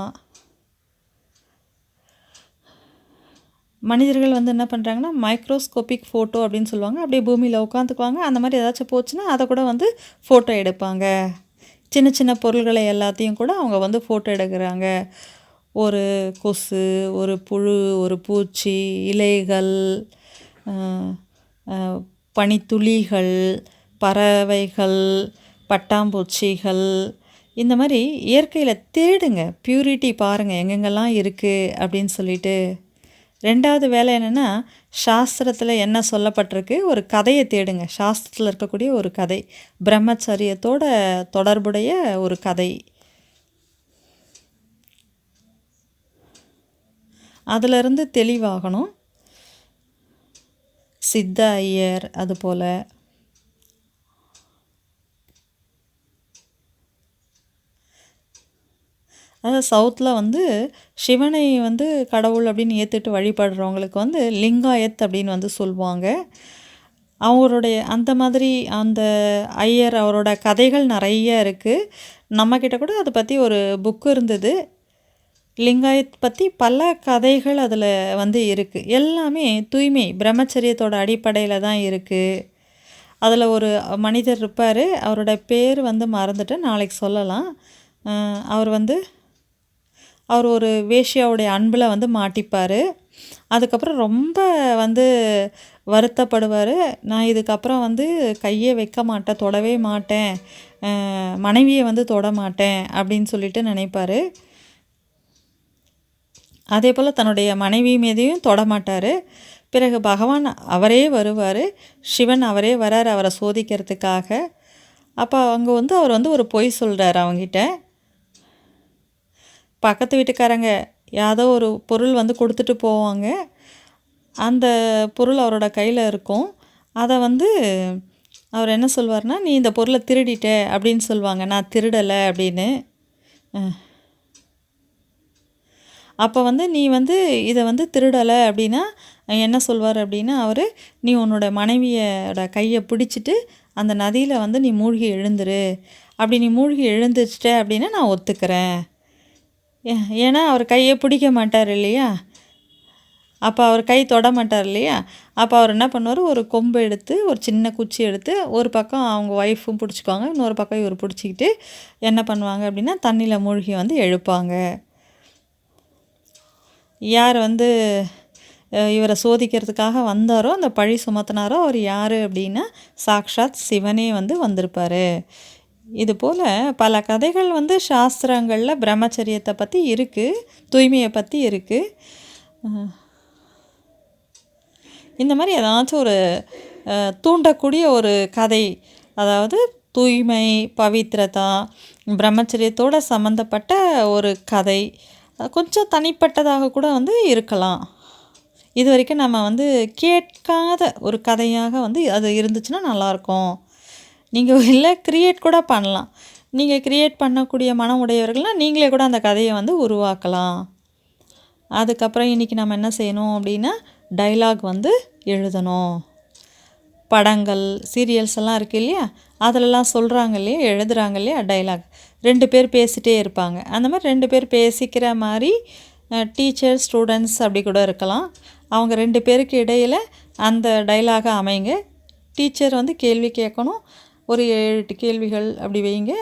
மனிதர்கள் வந்து என்ன பண்ணுறாங்கன்னா மைக்ரோஸ்கோபிக் ஃபோட்டோ அப்படின்னு சொல்லுவாங்க. அப்படியே பூமியில் உட்காந்துக்குவாங்க. அந்த மாதிரி ஏதாச்சும் போச்சுன்னா அதை கூட வந்து ஃபோட்டோ எடுப்பாங்க. சின்ன சின்ன பொருள்களை எல்லாத்தையும் கூட அவங்க வந்து ஃபோட்டோ எடுக்கிறாங்க. ஒரு கொசு, ஒரு புழு, ஒரு பூச்சி, இலைகள், பனித்துளிகள், பறவைகள், பட்டாம்பூச்சிகள், இந்த மாதிரி இயற்கையில் தேடுங்க. பியூரிட்டி பாருங்கள் எங்கெங்கெல்லாம் இருக்குது அப்படின்னு சொல்லிட்டு. ரெண்டாவது வேலை என்னென்னா, சாஸ்திரத்தில் என்ன சொல்லப்பட்டிருக்கு, ஒரு கதையை தேடுங்க. சாஸ்திரத்தில் இருக்கக்கூடிய ஒரு கதை, பிரம்மச்சரியத்தோட தொடர்புடைய ஒரு கதை. அதிலிருந்து தெளிவாகணும். சித்த ஐயர் அதுபோல். அதாவது சவுத்தில் வந்து சிவனை வந்து கடவுள் அப்படின்னு ஏற்றுட்டு வழிபடுறவங்களுக்கு வந்து லிங்காயத் அப்படின்னு வந்து சொல்லுவாங்க. அவருடைய அந்த மாதிரி அந்த ஐயர் அவரோட கதைகள் நிறைய இருக்குது. நம்மக்கிட்ட கூட அதை பற்றி ஒரு புக்கு இருந்தது. லிங்காயத் பற்றி பல கதைகள் அதில் வந்து இருக்குது. எல்லாமே தூய்மை பிரம்மச்சரியத்தோட அடிப்படையில் தான் இருக்குது. அதில் ஒரு மனிதர் இருப்பார், அவரோட பேர் வந்து மறந்துட்டு நாளைக்கு சொல்லலாம். அவர் ஒரு வேஷ்யாவுடைய அன்பில் வந்து மாட்டிப்பார். அதுக்கப்புறம் ரொம்ப வந்து வருத்தப்படுவார். நான் இதுக்கப்புறம் வந்து கையே வைக்க மாட்டேன், தொடவே மாட்டேன், மனைவியை வந்து தொட மாட்டேன் அப்படின்னு சொல்லிட்டு நினைப்பார். அதே போல் தன்னுடைய மனைவி மீதையும் தொடமாட்டார். பிறகு பகவான் அவரே வருவார், சிவன் அவரே வரார் அவரை சோதிக்கிறதுக்காக. அப்போ அங்கே வந்து அவர் வந்து ஒரு பொய் சொல்கிறார் அவங்ககிட்ட. பக்கத்து வீட்டுக்காரங்க ஏதோ ஒரு பொருள் வந்து கொடுத்துட்டு போவாங்க. அந்த பொருள் அவரோட கையில் இருக்கும். அதை வந்து அவர் என்ன சொல்வார்னா, நீ இந்த பொருளை திருடிட்ட அப்படின்னு சொல்லுவாங்க. நான் திருடலை அப்படின்னு. அப்போ வந்து நீ வந்து இதை வந்து திருடலை அப்படின்னா என்ன சொல்வார் அப்படின்னா, அவர் நீ உன்னோட மனைவியோட கையை பிடிச்சிட்டு அந்த நதியில் வந்து நீ மூழ்கி எழுந்துரு. அப்படி நீ மூழ்கி எழுந்துச்சிட்ட அப்படின்னா நான் ஒத்துக்கிறேன். ஏன்னா அவர் கையை பிடிக்க மாட்டார் இல்லையா? அப்போ அவர் கை தொட மாட்டார் இல்லையா? அப்போ அவர் என்ன பண்ணுவார், ஒரு கொம்பு எடுத்து, ஒரு சின்ன குச்சி எடுத்து, ஒரு பக்கம் அவங்க ஒய்ஃபும் பிடிச்சிக்குவாங்க, இன்னொரு பக்கம் இவர் பிடிச்சிக்கிட்டு என்ன பண்ணுவாங்க அப்படின்னா தண்ணியில் மூழ்கி வந்து எழுப்பாங்க. யார் வந்து இவரை சோதிக்கிறதுக்காக வந்தாரோ, அந்த பழி சுமத்தினாரோ, அவர் யார் அப்படின்னா சாக்ஷாத் சிவனே வந்து வந்திருப்பார். இதுபோல் பல கதைகள் வந்து சாஸ்திரங்களில் பிரம்மச்சரியத்தை பற்றி இருக்குது, தூய்மையை பற்றி இருக்குது. இந்த மாதிரி ஏதாச்சும் ஒரு தூண்டக்கூடிய ஒரு கதை, அதாவது தூய்மை, பவித்ரதா, பிரம்மச்சரியத்தோடு சம்மந்தப்பட்ட ஒரு கதை, கொஞ்சம் தனிப்பட்டதாக கூட வந்து இருக்கலாம். இது வரைக்கும் நம்ம வந்து கேட்காத ஒரு கதையாக வந்து அது இருந்துச்சுன்னா நல்லாயிருக்கும். நீங்கள் இல்லை க்ரியேட் கூட பண்ணலாம். நீங்கள் க்ரியேட் பண்ணக்கூடிய மனம் உடையவர்கள்னால் நீங்களே கூட அந்த கதையை வந்து உருவாக்கலாம். அதுக்கப்புறம் இன்றைக்கி நம்ம என்ன செய்யணும் அப்படின்னா, டைலாக் வந்து எழுதணும். படங்கள், சீரியல்ஸ் எல்லாம் இருக்குது இல்லையா, அதிலெல்லாம் சொல்கிறாங்க இல்லையா, எழுதுகிறாங்க இல்லையா டைலாக். 2 பேர் பேசிகிட்டே இருப்பாங்க. அந்த மாதிரி 2 பேர் பேசிக்கிற மாதிரி டீச்சர் ஸ்டூடெண்ட்ஸ் அப்படி கூட இருக்கலாம். அவங்க 2 பேருக்கு இடையில் அந்த டைலாக அமைங்க. டீச்சர் வந்து கேள்வி கேட்கணும், ஒரு 7-8 கேள்விகள் அப்படி வைங்க.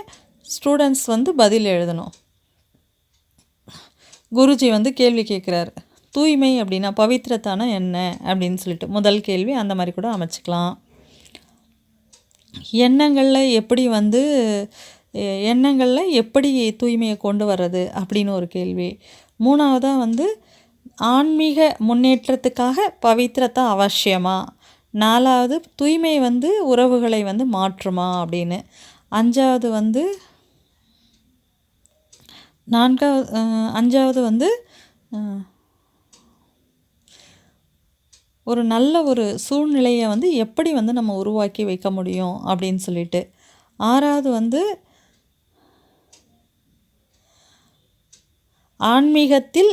ஸ்டூடெண்ட்ஸ் வந்து பதில் எழுதணும். குருஜி வந்து கேள்வி கேட்குறாரு, தூய்மை அப்படின்னா பவித்திரத்தான என்ன அப்படின்னு சொல்லிட்டு. முதல் கேள்வி அந்த மாதிரி கூட அமைச்சிக்கலாம். எண்ணங்களில் எப்படி தூய்மையை கொண்டு வர்றது அப்படின்னு ஒரு கேள்வி. மூணாவதாக வந்து ஆன்மீக முன்னேற்றத்துக்காக பவித்திரத்தை அவசியமா. நாலாவது தூய்மை வந்து உறவுகளை வந்து மாற்றுமா அப்படின்னு. அஞ்சாவது வந்து அஞ்சாவது வந்து ஒரு நல்ல ஒரு சூழ்நிலையை வந்து எப்படி வந்து நம்ம உருவாக்கி வைக்க முடியும் அப்படின்னு சொல்லிட்டு. ஆறாவது வந்து ஆன்மீகத்தில்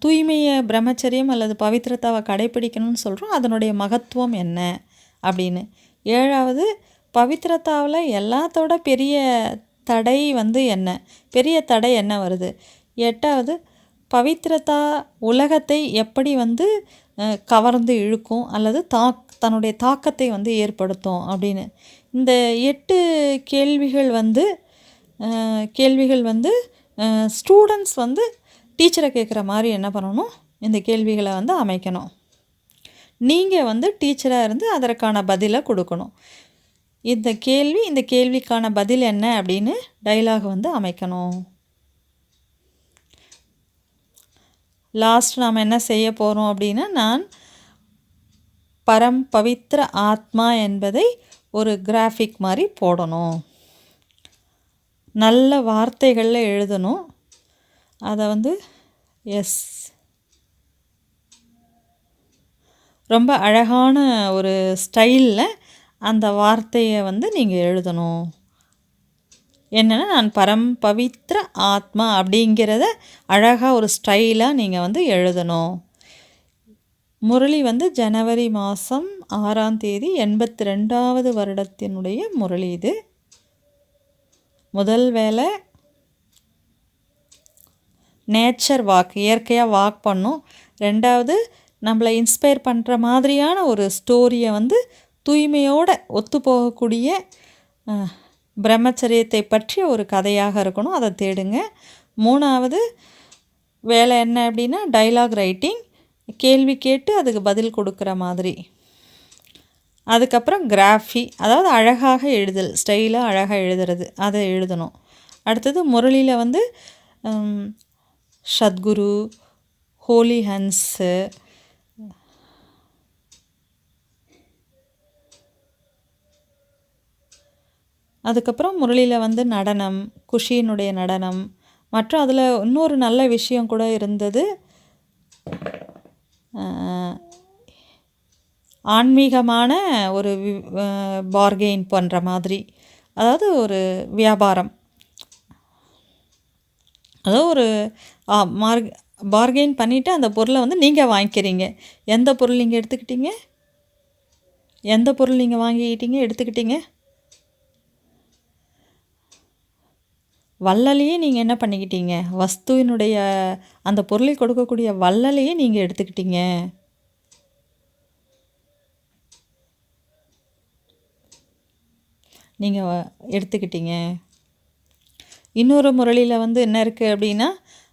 தூய்மையை பிரம்மச்சரியம் அல்லது பவித்திரத்தாவை கடைப்பிடிக்கணும்னு சொல்கிறோம், அதனுடைய மகத்துவம் என்ன அப்படின்னு. ஏழாவது பவித்திரத்தாவில் எல்லாத்தோட பெரிய தடை வந்து என்ன, பெரிய தடை என்ன வருது. எட்டாவது பவித்திரத்தா உலகத்தை எப்படி வந்து கவர்ந்து இழுக்கும் அல்லது தன்னுடைய தாக்கத்தை வந்து ஏற்படுத்தும் அப்படின்னு. இந்த 8 கேள்விகள் வந்து ஸ்டூடெண்ட்ஸ் வந்து டீச்சரை கேட்குற மாதிரி என்ன பண்ணணும், இந்த கேள்விகளை வந்து அமைக்கணும். நீங்கள் வந்து டீச்சராக இருந்து அதற்கான பதிலை கொடுக்கணும். இந்த கேள்விக்கான பதில் என்ன அப்படின்னு டைலாக் வந்து அமைக்கணும். லாஸ்ட் நாம் என்ன செய்ய போகிறோம் அப்படின்னா, நான் பவித்திர ஆத்மா என்பதை ஒரு கிராஃபிக் மாதிரி போடணும். நல்ல வார்த்தைகளில் எழுதணும். அதை வந்து ரொம்ப அழகான ஒரு ஸ்டைலில் அந்த வார்த்தையை வந்து நீங்கள் எழுதணும். என்னென்னா, நான் பவித்திர ஆத்மா அப்படிங்கிறத அழகாக ஒரு ஸ்டைலாக நீங்கள் வந்து எழுதணும். முரளி வந்து ஜனவரி மாதம் 6ஆம் தேதி 82வது வருடத்தினுடைய முரளி. இது முதல் வேலை நேச்சர் வாக், இயற்கையாக வாக் பண்ணும். ரெண்டாவது நம்மளை இன்ஸ்பயர் பண்ணுற மாதிரியான ஒரு ஸ்டோரியை வந்து தூய்மையோடு ஒத்து போகக்கூடிய பிரம்மச்சரியத்தை பற்றிய ஒரு கதையாக இருக்கணும், அதை தேடுங்க. மூணாவது வேலை என்ன அப்படின்னா, டைலாக் ரைட்டிங், கேள்வி கேட்டு அதுக்கு பதில் கொடுக்குற மாதிரி. அதுக்கப்புறம் கிராஃபி, அதாவது அழகாக எழுதல், ஸ்டைலாக அழகாக எழுதுறது, அதை எழுதணும். அடுத்தது முரளியில் வந்து சத்குரு, ஹோலி ஹன்ஸு, அதுக்கப்புறம் முரளியில் வந்து நடனம், குஷியினுடைய நடனம். மற்றும் அதில் இன்னொரு நல்ல விஷயம் கூட இருந்தது, ஆன்மீகமான ஒரு பார்கெயின் பண்ணுற மாதிரி, அதாவது ஒரு வியாபாரம், அதாவது ஒரு பார்கெயின் பண்ணிவிட்டு அந்த பொருளை வந்து நீங்கள் வாங்கிக்கிறீங்க. எந்த பொருள் நீங்கள் எடுத்துக்கிட்டீங்க, எந்த பொருள் நீங்கள் வாங்கிக்கிட்டீங்க எடுத்துக்கிட்டீங்க, வள்ளலையே நீங்கள் என்ன பண்ணிக்கிட்டீங்க, வஸ்துவினுடைய அந்த பொருளை கொடுக்கக்கூடிய வள்ளலையே நீங்கள் எடுத்துக்கிட்டீங்க. நீங்கள் எடுத்துக்கிட்டீங்க. இன்னொரு முரளியில் வந்து என்ன இருக்குது அப்படின்னா,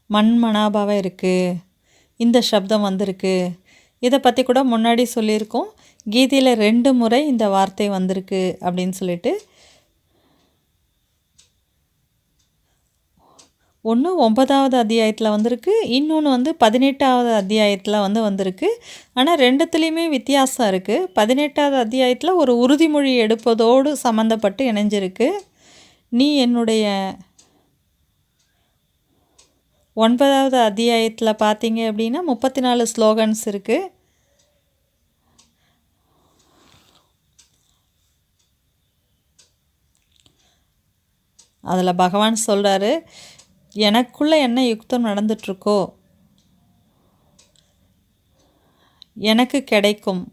மண்மனாபாவம் இருக்குது, இந்த சப்தம் வந்திருக்கு. இதை பற்றி கூட முன்னாடி சொல்லியிருக்கோம். கீதையில் 2 முறை இந்த வார்த்தை வந்திருக்கு அப்படின்னு சொல்லிட்டு. ஒன்று 9வது அத்தியாயத்தில் வந்திருக்கு, இன்னொன்று வந்து 18வது அத்தியாயத்தில் வந்து வந்திருக்கு. ஆனால் ரெண்டுத்துலேயுமே வித்தியாசம் இருக்குது. 18வது அத்தியாயத்தில் ஒரு உறுதிமொழி எடுப்பதோடு சம்மந்தப்பட்டு இணைஞ்சிருக்கு. நீ என்னுடைய 9வது அத்தியாயத்தில் பார்த்தீங்க அப்படின்னா 34 ஸ்லோகன்ஸ் இருக்குது. அதில் பகவான் சொல்கிறாரு, எனக்குள்ளே என்ன யுக்தம் நடந்துட்டுருக்கோ எனக்கு கிடைக்கும்,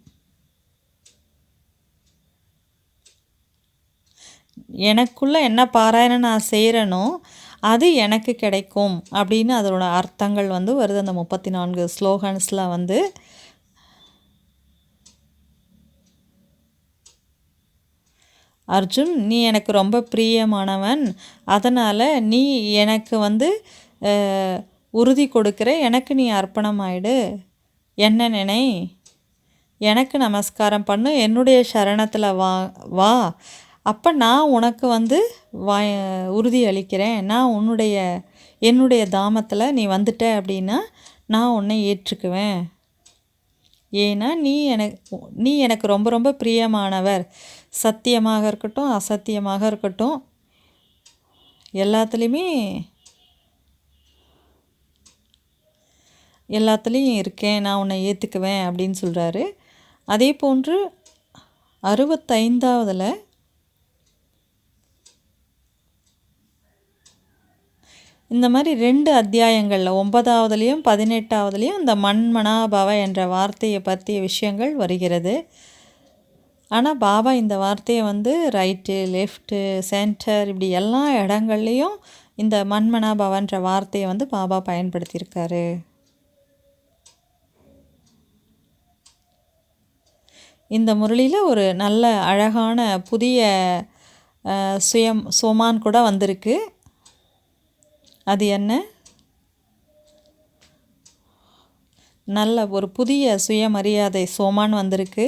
எனக்குள்ளே என்ன பாராயணம் நான் செய்கிறேனோ அது எனக்கு கிடைக்கும் அப்படின்னு அதோட அர்த்தங்கள் வந்து வருது அந்த 34 ஸ்லோகன்ஸில் வந்து. அர்ஜுன், நீ எனக்கு ரொம்ப பிரியமானவன், அதனால் நீ எனக்கு வந்து உறுதி கொடுக்குறேன், எனக்கு நீ அர்ப்பணமாயிடு, என்ன நினை, எனக்கு நமஸ்காரம் பண்ணு, என்னுடைய சரணத்தில் வா வா அப்போ நான் உனக்கு வந்து உறுதி அளிக்கிறேன். நான் என்னுடைய தாமத்தில் நீ வந்துட்ட அப்படின்னா நான் உன்னை ஏற்றுக்குவேன். ஏன்னா நீ எனக்கு ரொம்ப ரொம்ப பிரியமானவர். சத்தியமாக இருக்கட்டும், அசத்தியமாக இருக்கட்டும், எல்லாத்துலேயும் இருக்கேன், நான் உன்னை ஏற்றுக்குவேன் அப்படின்னு சொல்கிறாரு. அதே போன்று 65ஆவதில் இந்த மாதிரி 2 அத்தியாயங்களில் 9ஆவதுலேயும் 18ஆவதுலேயும் இந்த மன்மனாபவ என்ற வார்த்தையை பற்றிய விஷயங்கள் வருகிறது. ஆனால் பாபா இந்த வார்த்தையை வந்து ரைட்டு, லெஃப்ட்டு, சென்டர் இப்படி எல்லா இடங்கள்லேயும் இந்த மன்மனாபவன்ற வார்த்தையை வந்து பாபா பயன்படுத்தியிருக்காரு. இந்த முரளியில் ஒரு நல்ல அழகான புதிய சோமான் கூட வந்திருக்கு. அது என்ன? நல்ல ஒரு புதிய சுயமரியாதை சோமான் வந்திருக்கு.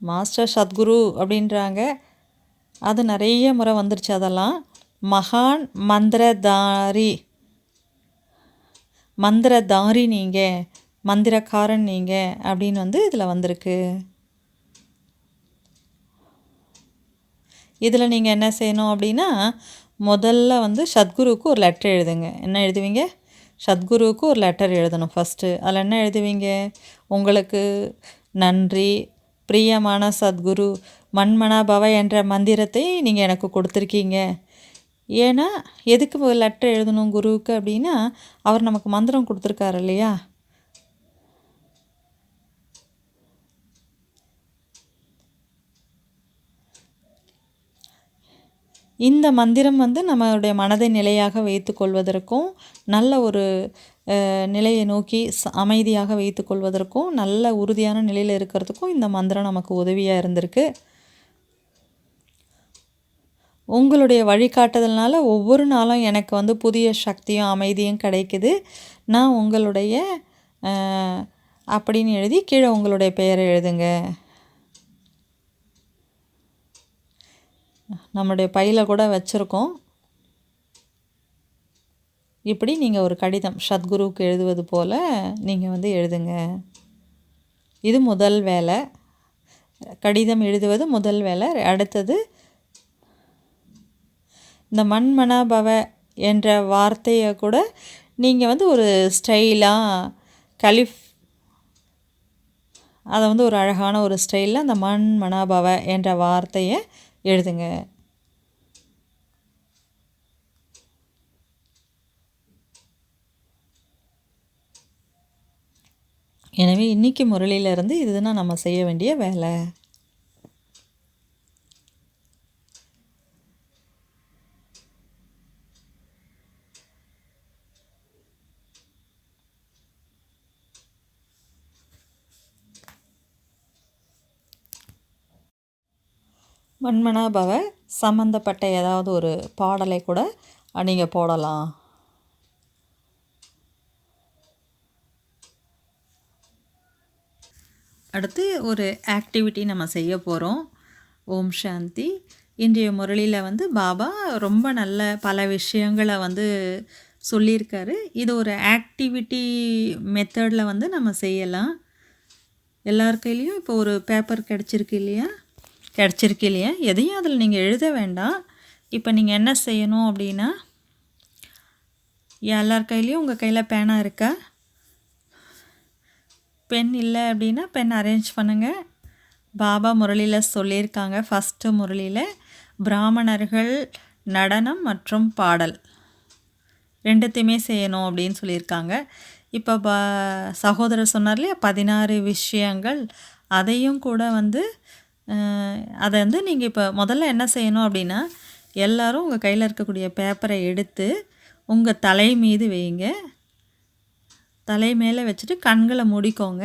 மாஸ்டர் சத்குரு அப்படின்றாங்க. அது நிறைய முறை வந்துருச்சு. அதெல்லாம் மகான் மந்திரதாரி நீங்கள், மந்திரக்காரன் நீங்கள் அப்படின்னு வந்து இதில் வந்திருக்கு. இதில் நீங்கள் என்ன செய்யணும் அப்படின்னா, முதல்ல வந்து சத்குருவுக்கு ஒரு லெட்டர் எழுதுங்க. என்ன எழுதுவீங்க? சத்குருவுக்கு ஒரு லெட்டர் எழுதணும் ஃபஸ்ட்டு. அதில் என்ன எழுதுவீங்க? உங்களுக்கு நன்றி பிரியமான சத்குரு, மன்மனாபவ என்ற மந்திரத்தை நீங்கள் எனக்கு கொடுத்துருக்கீங்க. ஏன்னா எதுக்கு லெட்டர் எழுதணும் குருவுக்கு அப்படின்னா, அவர் நமக்கு மந்திரம் கொடுத்துருக்காரு இல்லையா. இந்த மந்திரம் வந்து நம்மளுடைய மனதை நிலையாக வைத்து கொள்வதற்கும், நல்ல ஒரு நிலையை நோக்கி அமைதியாக வைத்து கொள்வதற்கும், நல்ல உறுதியான நிலையில் இருக்கிறதுக்கும் இந்த மந்திரம் நமக்கு உதவியாக இருந்திருக்கு. உங்களுடைய வழிகாட்டுதல்னால ஒவ்வொரு நாளும் எனக்கு வந்து புதிய சக்தியும் அமைதியும் கிடைக்குது. நான் உங்களுடைய அப்படின்னு எழுதி கீழே உங்களுடைய பெயரை எழுதுங்க. நம்முடைய பையில் கூட வச்சுருக்கோம். இப்படி நீங்கள் ஒரு கடிதம் சத்குருவுக்கு எழுதுவது போல் நீங்கள் வந்து எழுதுங்க. இது முதல் வேலை. கடிதம் எழுதுவது முதல் வேலை. அடுத்தது இந்த மன்மனாபவ என்ற வார்த்தையை கூட நீங்கள் வந்து ஒரு ஸ்டைலாக அதை வந்து ஒரு அழகான ஒரு ஸ்டைலில் அந்த மன்மனாபவ என்ற வார்த்தையை எழுதுங்க. எனவே இன்றைக்கி முரளியிலிருந்து இதுதான் நம்ம செய்ய வேண்டிய வேலை. மன்மனாபவ சம்மந்தப்பட்ட ஏதாவது ஒரு பாடலை கூட நீங்கள் போடலாம். அடுத்து ஒரு ஆக்டிவிட்டி நம்ம செய்ய போகிறோம். ஓம் சாந்தி. இன்றைய முரளியில் வந்து பாபா ரொம்ப நல்ல பல விஷயங்களை வந்து சொல்லியிருக்காரு. இது ஒரு ஆக்டிவிட்டி மெத்தடில் வந்து நம்ம செய்யலாம். எல்லார் கையிலையும் இப்போ ஒரு பேப்பர் கிடச்சிருக்கு இல்லையா, எதையும் அதில் நீங்கள் எழுத வேண்டாம். இப்போ நீங்கள் என்ன செய்யணும் அப்படின்னா, எல்லார் கையிலையும் உங்கள் கையில் பேனா இருக்கா? பென் இல்லை அப்படின்னா பென் அரேஞ்ச் பண்ணுங்கள். பாபா முரளியில் சொல்லியிருக்காங்க. ஃபஸ்ட்டு முரளியில் பிராமணர்கள் நடனம் மற்றும் பாடல் ரெண்டுத்தையுமே செய்யணும் அப்படின்னு சொல்லியிருக்காங்க. இப்போ சகோதரர் சொன்னார் இல்லையா 16 விஷயங்கள், அதையும் கூட வந்து அதை வந்து நீங்கள் இப்போ முதல்ல என்ன செய்யணும் அப்படின்னா, எல்லோரும் உங்கள் கையில் இருக்கக்கூடிய பேப்பரை எடுத்து உங்கள் தலை மீது வைங்க. தலை மேலே வச்சுட்டு கண்களை மூடிக்கோங்க,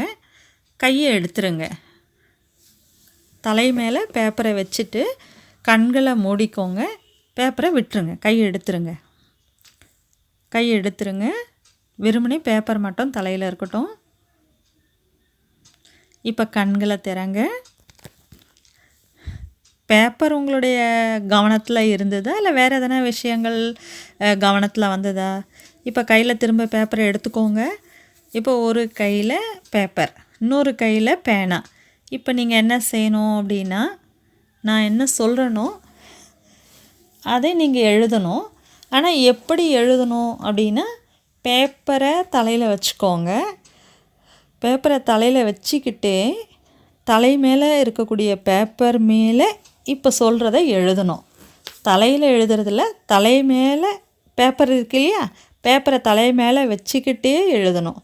கையை எடுத்துருங்க. தலை மேலே பேப்பரை வச்சுட்டு கண்களை மூடிக்கோங்க, பேப்பரை விட்டுருங்க, கையை எடுத்துருங்க. வெறுமனே பேப்பர் மட்டும் தலையில் இருக்கட்டும். இப்போ கண்களை திறங்க. பேப்பர் உங்களுடைய கவனத்தில் இருந்ததா இல்லை வேறு எதனா விஷயங்கள் கவனத்தில் வந்ததா? இப்போ கையில் திரும்ப பேப்பரை எடுத்துக்கோங்க. இப்போ ஒரு கையில் பேப்பர், இன்னொரு கையில் பேனா. இப்போ நீங்கள் என்ன செய்யணும் அப்படின்னா, நான் என்ன சொல்கிறேனோ அதை நீங்கள் எழுதணும். ஆனால் எப்படி எழுதணும் அப்படின்னா, பேப்பரை தலையில் வச்சுக்கோங்க. பேப்பரை தலையில் வச்சுக்கிட்டே தலை மேலே இருக்கக்கூடிய பேப்பர் மேலே இப்போ சொல்கிறத எழுதணும். தலையில் எழுதுறதில்ல, தலை மேலே பேப்பர் இருக்கு இல்லையா, பேப்பரை தலை மேலே வச்சுக்கிட்டே எழுதணும்.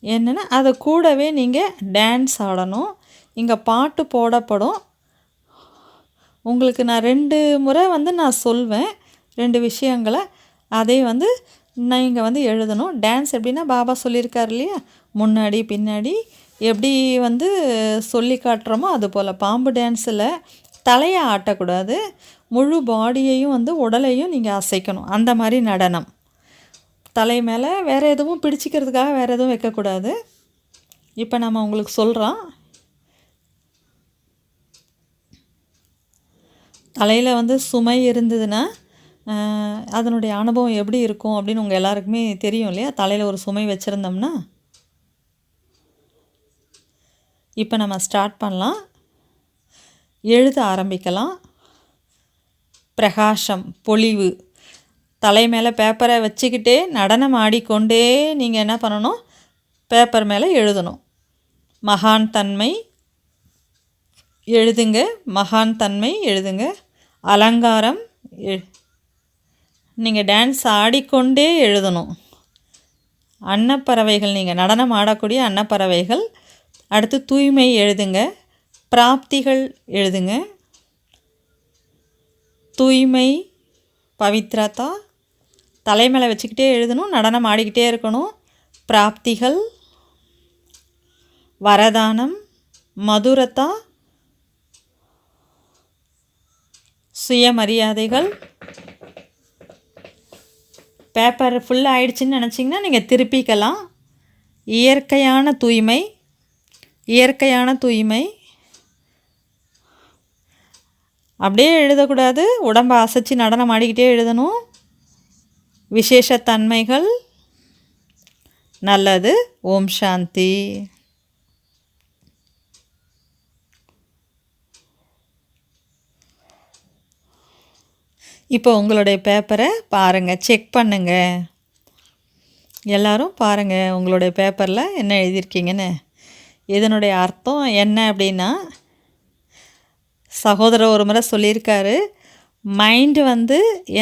என்னென்னா அதை கூடவே நீங்கள் டான்ஸ் ஆடணும். இங்கே பாட்டு போடப்படும். உங்களுக்கு நான் 2 முறை நான் சொல்வேன் 2 விஷயங்களை. அதை நீங்கள் எழுதணும். டான்ஸ் எப்படின்னா, பாபா சொல்லியிருக்கார் இல்லையா, முன்னாடி பின்னாடி எப்படி சொல்லி காட்டுறோமோ அது போல். பாம்பு டான்ஸில் தலையை ஆட்டக்கூடாது, முழு பாடியையும் உடலையும் நீங்கள் அசைக்கணும். அந்த மாதிரி நடனம். தலை மேலே வேறு எதுவும் பிடிச்சிக்கிறதுக்காக வேறு எதுவும் வைக்கக்கூடாது. இப்போ நம்ம உங்களுக்கு சொல்கிறோம். தலையில் சுமை இருந்ததுன்னா அதனுடைய அனுபவம் எப்படி இருக்கும் அப்படின்னு உங்கள் எல்லாருக்குமே தெரியும் இல்லையா. தலையில் ஒரு சுமை வச்சுருந்தோம்னா. இப்போ நம்ம ஸ்டார்ட் பண்ணலாம், எழுத ஆரம்பிக்கலாம். பிரகாசம், பொலிவு. தலை மேலே பேப்பரை வச்சுக்கிட்டே நடனம் ஆடிக்கொண்டே நீங்கள் என்ன பண்ணணும், பேப்பர் மேலே எழுதணும். மகான் தன்மை எழுதுங்க, மகான் தன்மை எழுதுங்க. அலங்காரம் நீங்கள் டான்ஸ் ஆடிக்கொண்டே எழுதணும். அன்னப்பறவைகள், நீங்கள் நடனம் ஆடக்கூடிய அன்னப்பறவைகள். அடுத்து தூய்மை எழுதுங்க. பிராப்திகள் எழுதுங்க. தூய்மை, பவித்ரதா தலை மேலே வச்சுக்கிட்டே எழுதணும், நடனம் ஆடிக்கிட்டே இருக்கணும். பிராப்திகள், வரதானம், மதுரதா, சுயமரியாதைகள். பேப்பர் ஃபுல்லாக ஆயிடுச்சுன்னு நினச்சிங்கன்னா நீங்கள் திருப்பிக்கலாம். இயற்கையான தூய்மை, இயற்கையான தூய்மை. அப்படியே எழுதக்கூடாது, உடம்பை அசைச்சு நடனம் ஆடிக்கிட்டே எழுதணும். விசேஷத்தன்மைகள். நல்லது. ஓம் சாந்தி. இப்போ உங்களுடைய பேப்பரை பாருங்கள், செக் பண்ணுங்கள். எல்லோரும் பாருங்கள் உங்களுடைய பேப்பரில் என்ன எழுதியிருக்கீங்கன்னு. இதனுடைய அர்த்தம் என்ன அப்படின்னா, சகோதரர் ஒரு முறை சொல்லியிருக்காரு, மைண்டு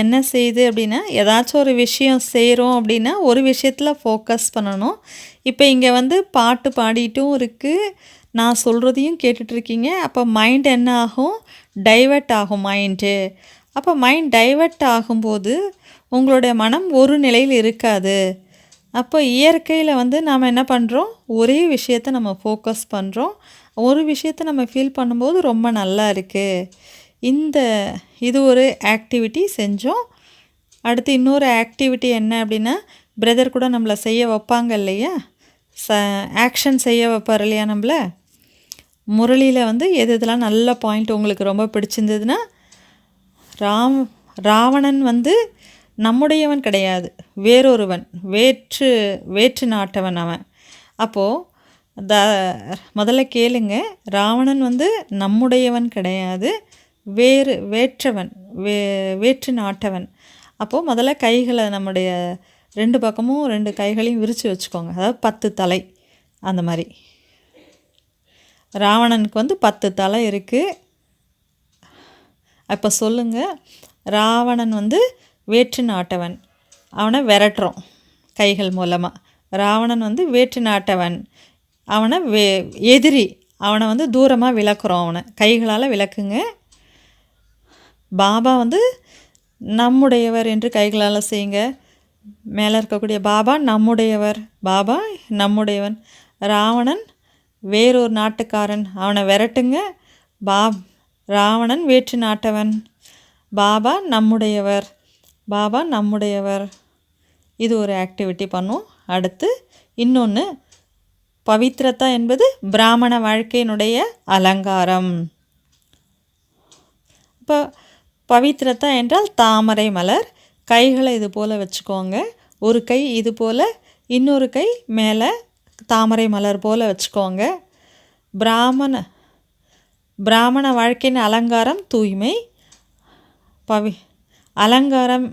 என்ன செய்யுது அப்படின்னா, ஏதாச்சும் ஒரு விஷயம் செய்கிறோம் அப்படின்னா ஒரு விஷயத்தில் ஃபோக்கஸ் பண்ணணும். இப்போ இங்கே பாட்டு பாடிட்டும் இருக்குது, நான் சொல்கிறதையும் கேட்டுட்ருக்கீங்க. அப்போ மைண்ட் என்ன ஆகும், டைவர்ட் ஆகும் மைண்டு. அப்போ மைண்ட் டைவர்ட் ஆகும்போது உங்களுடைய மனம் ஒரு நிலையில் இருக்காது. அப்போ இயற்கையில் நாம் என்ன பண்ணுறோம், ஒரே விஷயத்தை நம்ம ஃபோக்கஸ் பண்ணுறோம். ஒரு விஷயத்தை நம்ம ஃபீல் பண்ணும்போது ரொம்ப நல்லா இருக்குது. இது ஒரு ஆக்டிவிட்டி செஞ்சோம். அடுத்து இன்னொரு ஆக்டிவிட்டி என்ன அப்படின்னா, பிரதர் கூட நம்மளை செய்ய வைப்பாங்க இல்லையா, ஆக்ஷன் செய்ய வைப்பார் இல்லையா நம்மளை. முரளியில் எது இதெல்லாம் நல்ல பாயிண்ட் உங்களுக்கு ரொம்ப பிடிச்சிருந்ததுன்னா, ராவணன் நம்முடையவன் கிடையாது, வேறொருவன், வேற்று நாட்டவன் அவன். அப்போது முதல்ல கேளுங்க, ராவணன் நம்முடையவன் கிடையாது, வேற்றவன், வேற்று நாட்டவன். அப்போது முதல்ல கைகளை நம்முடைய 2 பக்கமும் 2 கைகளையும் விரித்து வச்சுக்கோங்க. அதாவது 10 தலை அந்த மாதிரி. ராவணனுக்கு 10 தலை இருக்குது. அப்போ சொல்லுங்கள், ராவணன் வேற்று நாட்டவன், அவனை விரட்டுறோம் கைகள் மூலமாக. ராவணன் வேற்று நாட்டவன், அவனை எதிரி, அவனை தூரமாக விளக்குறோம். அவனை கைகளால் விளக்குங்க. பாபா நம்முடையவர் என்று கைகளால் செய்யுங்க. மேலே இருக்கக்கூடிய பாபா நம்முடையவர், பாபா நம்முடையவன். ராவணன் வேறொரு நாட்டுக்காரன், அவனை விரட்டுங்க. ராவணன் வேற்று நாட்டவன், பாபா நம்முடையவர், பாபா நம்முடையவர். இது ஒரு ஆக்டிவிட்டி பண்ணும். அடுத்து இன்னொன்று, பவித்ரதா என்பது பிராமண வாழ்க்கையினுடைய அலங்காரம். இப்போ பவித்ரதா என்றால் தாமரை மலர். கைகளை இது போல் வச்சுக்கோங்க. ஒரு கை இது போல், இன்னொரு கை மேலே தாமரை மலர் போல் வச்சுக்கோங்க. பிராமண வாழ்க்கையின் அலங்காரம் தூய்மை. அலங்காரம்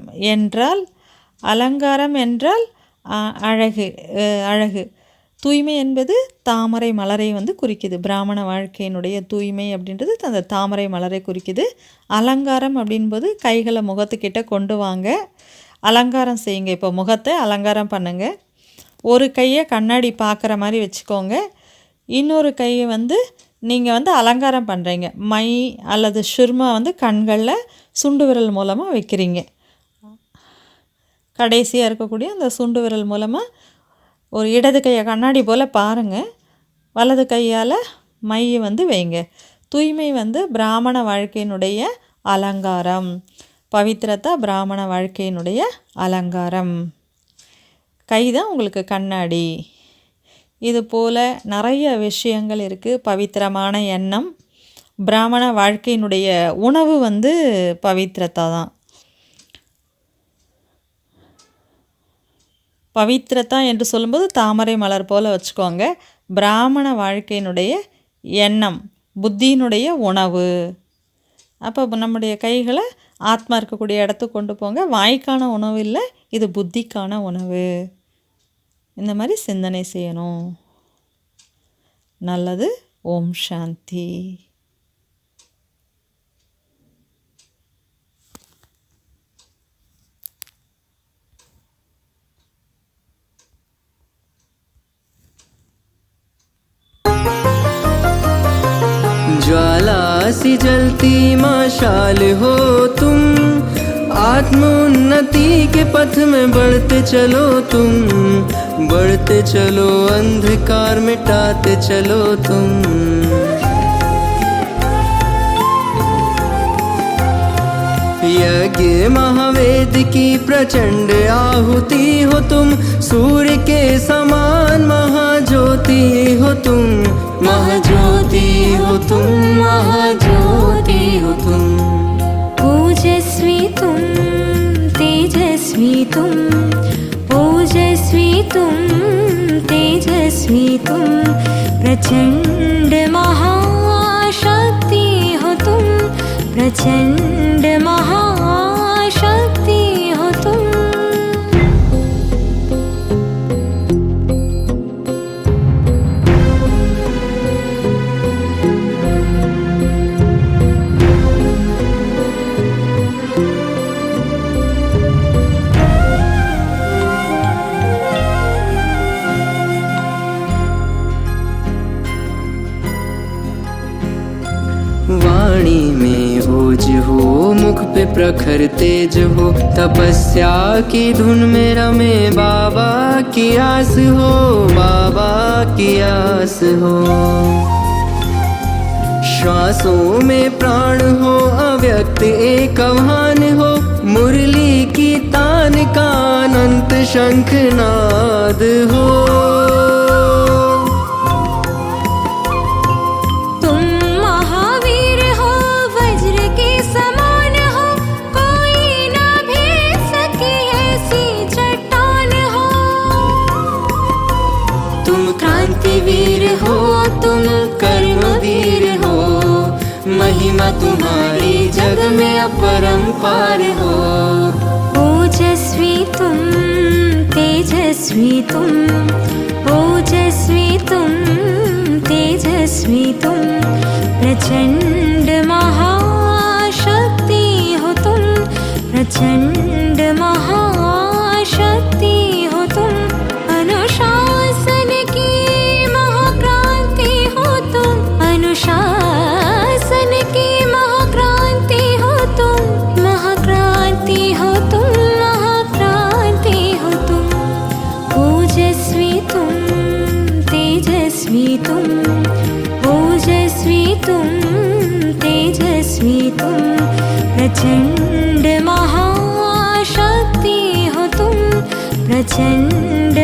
என்றால் அழகு. தூய்மை என்பது தாமரை மலரை குறிக்குது. பிராமண வாழ்க்கையினுடைய தூய்மை அப்படின்றது அந்த தாமரை மலரை குறிக்குது. அலங்காரம் அப்படின்போது கைகளை முகத்துக்கிட்ட கொண்டு வாங்க, அலங்காரம் செய்யுங்க. இப்போ முகத்தை அலங்காரம் பண்ணுங்க. ஒரு கையை கண்ணாடி பார்க்குற மாதிரி வச்சுக்கோங்க. இன்னொரு கையை நீங்கள் அலங்காரம் பண்ணுறீங்க. மை அல்லது சுர்மா கண்களில் சுண்டு விரல் மூலமாக வைக்கிறீங்க. கடைசியாக இருக்கக்கூடிய அந்த சுண்டு விரல் மூலமாக ஒரு இடது கையை கண்ணாடி போல் பாருங்கள், வலது கையால் மை வைங்க. தூய்மை பிராமண வாழ்க்கையினுடைய அலங்காரம். பவித்ரதா பிராமண வாழ்க்கையினுடைய அலங்காரம். கை தான் உங்களுக்கு கண்ணாடி. இது போல் நிறைய விஷயங்கள் இருக்குது. பவித்திரமான எண்ணம். பிராமண வாழ்க்கையினுடைய உணவு பவித்ரதா தான். பவித்ரதா என்று சொல்லும்போது தாமரை மலர் போல் வச்சுக்கோங்க. பிராமண வாழ்க்கையினுடைய எண்ணம், புத்தியினுடைய உணவு. அப்போ நம்முடைய கைகளை ஆத்மா இருக்கக்கூடிய இடத்துக்கு கொண்டு போங்க. வாய்க்கான உணவு இல்லை, இது புத்திக்கான உணவு. இந்த மாதிரி சிந்தனை செய்யணும். நல்லது. ஓம் சாந்தி. ज्वाला सी जलती मशाल हो तुम, आत्मोन्नति के पथ में बढ़ते चलो तुम, बढ़ते चलो अंधकार मिटाते चलो तुम। यज्ञ महावेद की प्रचंड आहुति हो तुम, सूर्य के समान महाज्योति हो तुम, महाज्योति हो तुम, महाज्योति हो तुम। ओजस्वी तुम, तेजस्वी तुम, ओजस्वी तुम, तेजस्वी तुम, प्रचंड महाशक्ति हो तुम, प्रचंड महाशक्ति हो तुम। वाणी में ओज हो, मुख पे प्रखर तेज हो, तपस्या की धुन में रमे बाबा की आस हो, बाबा की आस हो। श्वासों में प्राण हो, अव्यक्त एक आह्वान हो, मुरली की तान का अनंत शंखनाद हो। वीर हो तुम, कर्मवीर हो, महिमा तुम्हारी जग में अपरंपार हो। ओजस्वी तुम, तेजस्वी तुम, ओजस्वी तुम, तेजस्वी तुम, प्रचंड महाशक्ति हो तुम, प्रचंड महाशक्ति हो तुम। अनुशासन की महाक्रांति हो तुम, अनुशासन की महाक्रांति हो तुम, महाक्रांति हो तुम, महाक्रांति हो तुम। ओजस्वी तुम, तेजस्वी तुम, ओजस्वी तुम, तेजस्वी तुम, प्रचंड महाशक्ति हो तुम, प्रचण्ड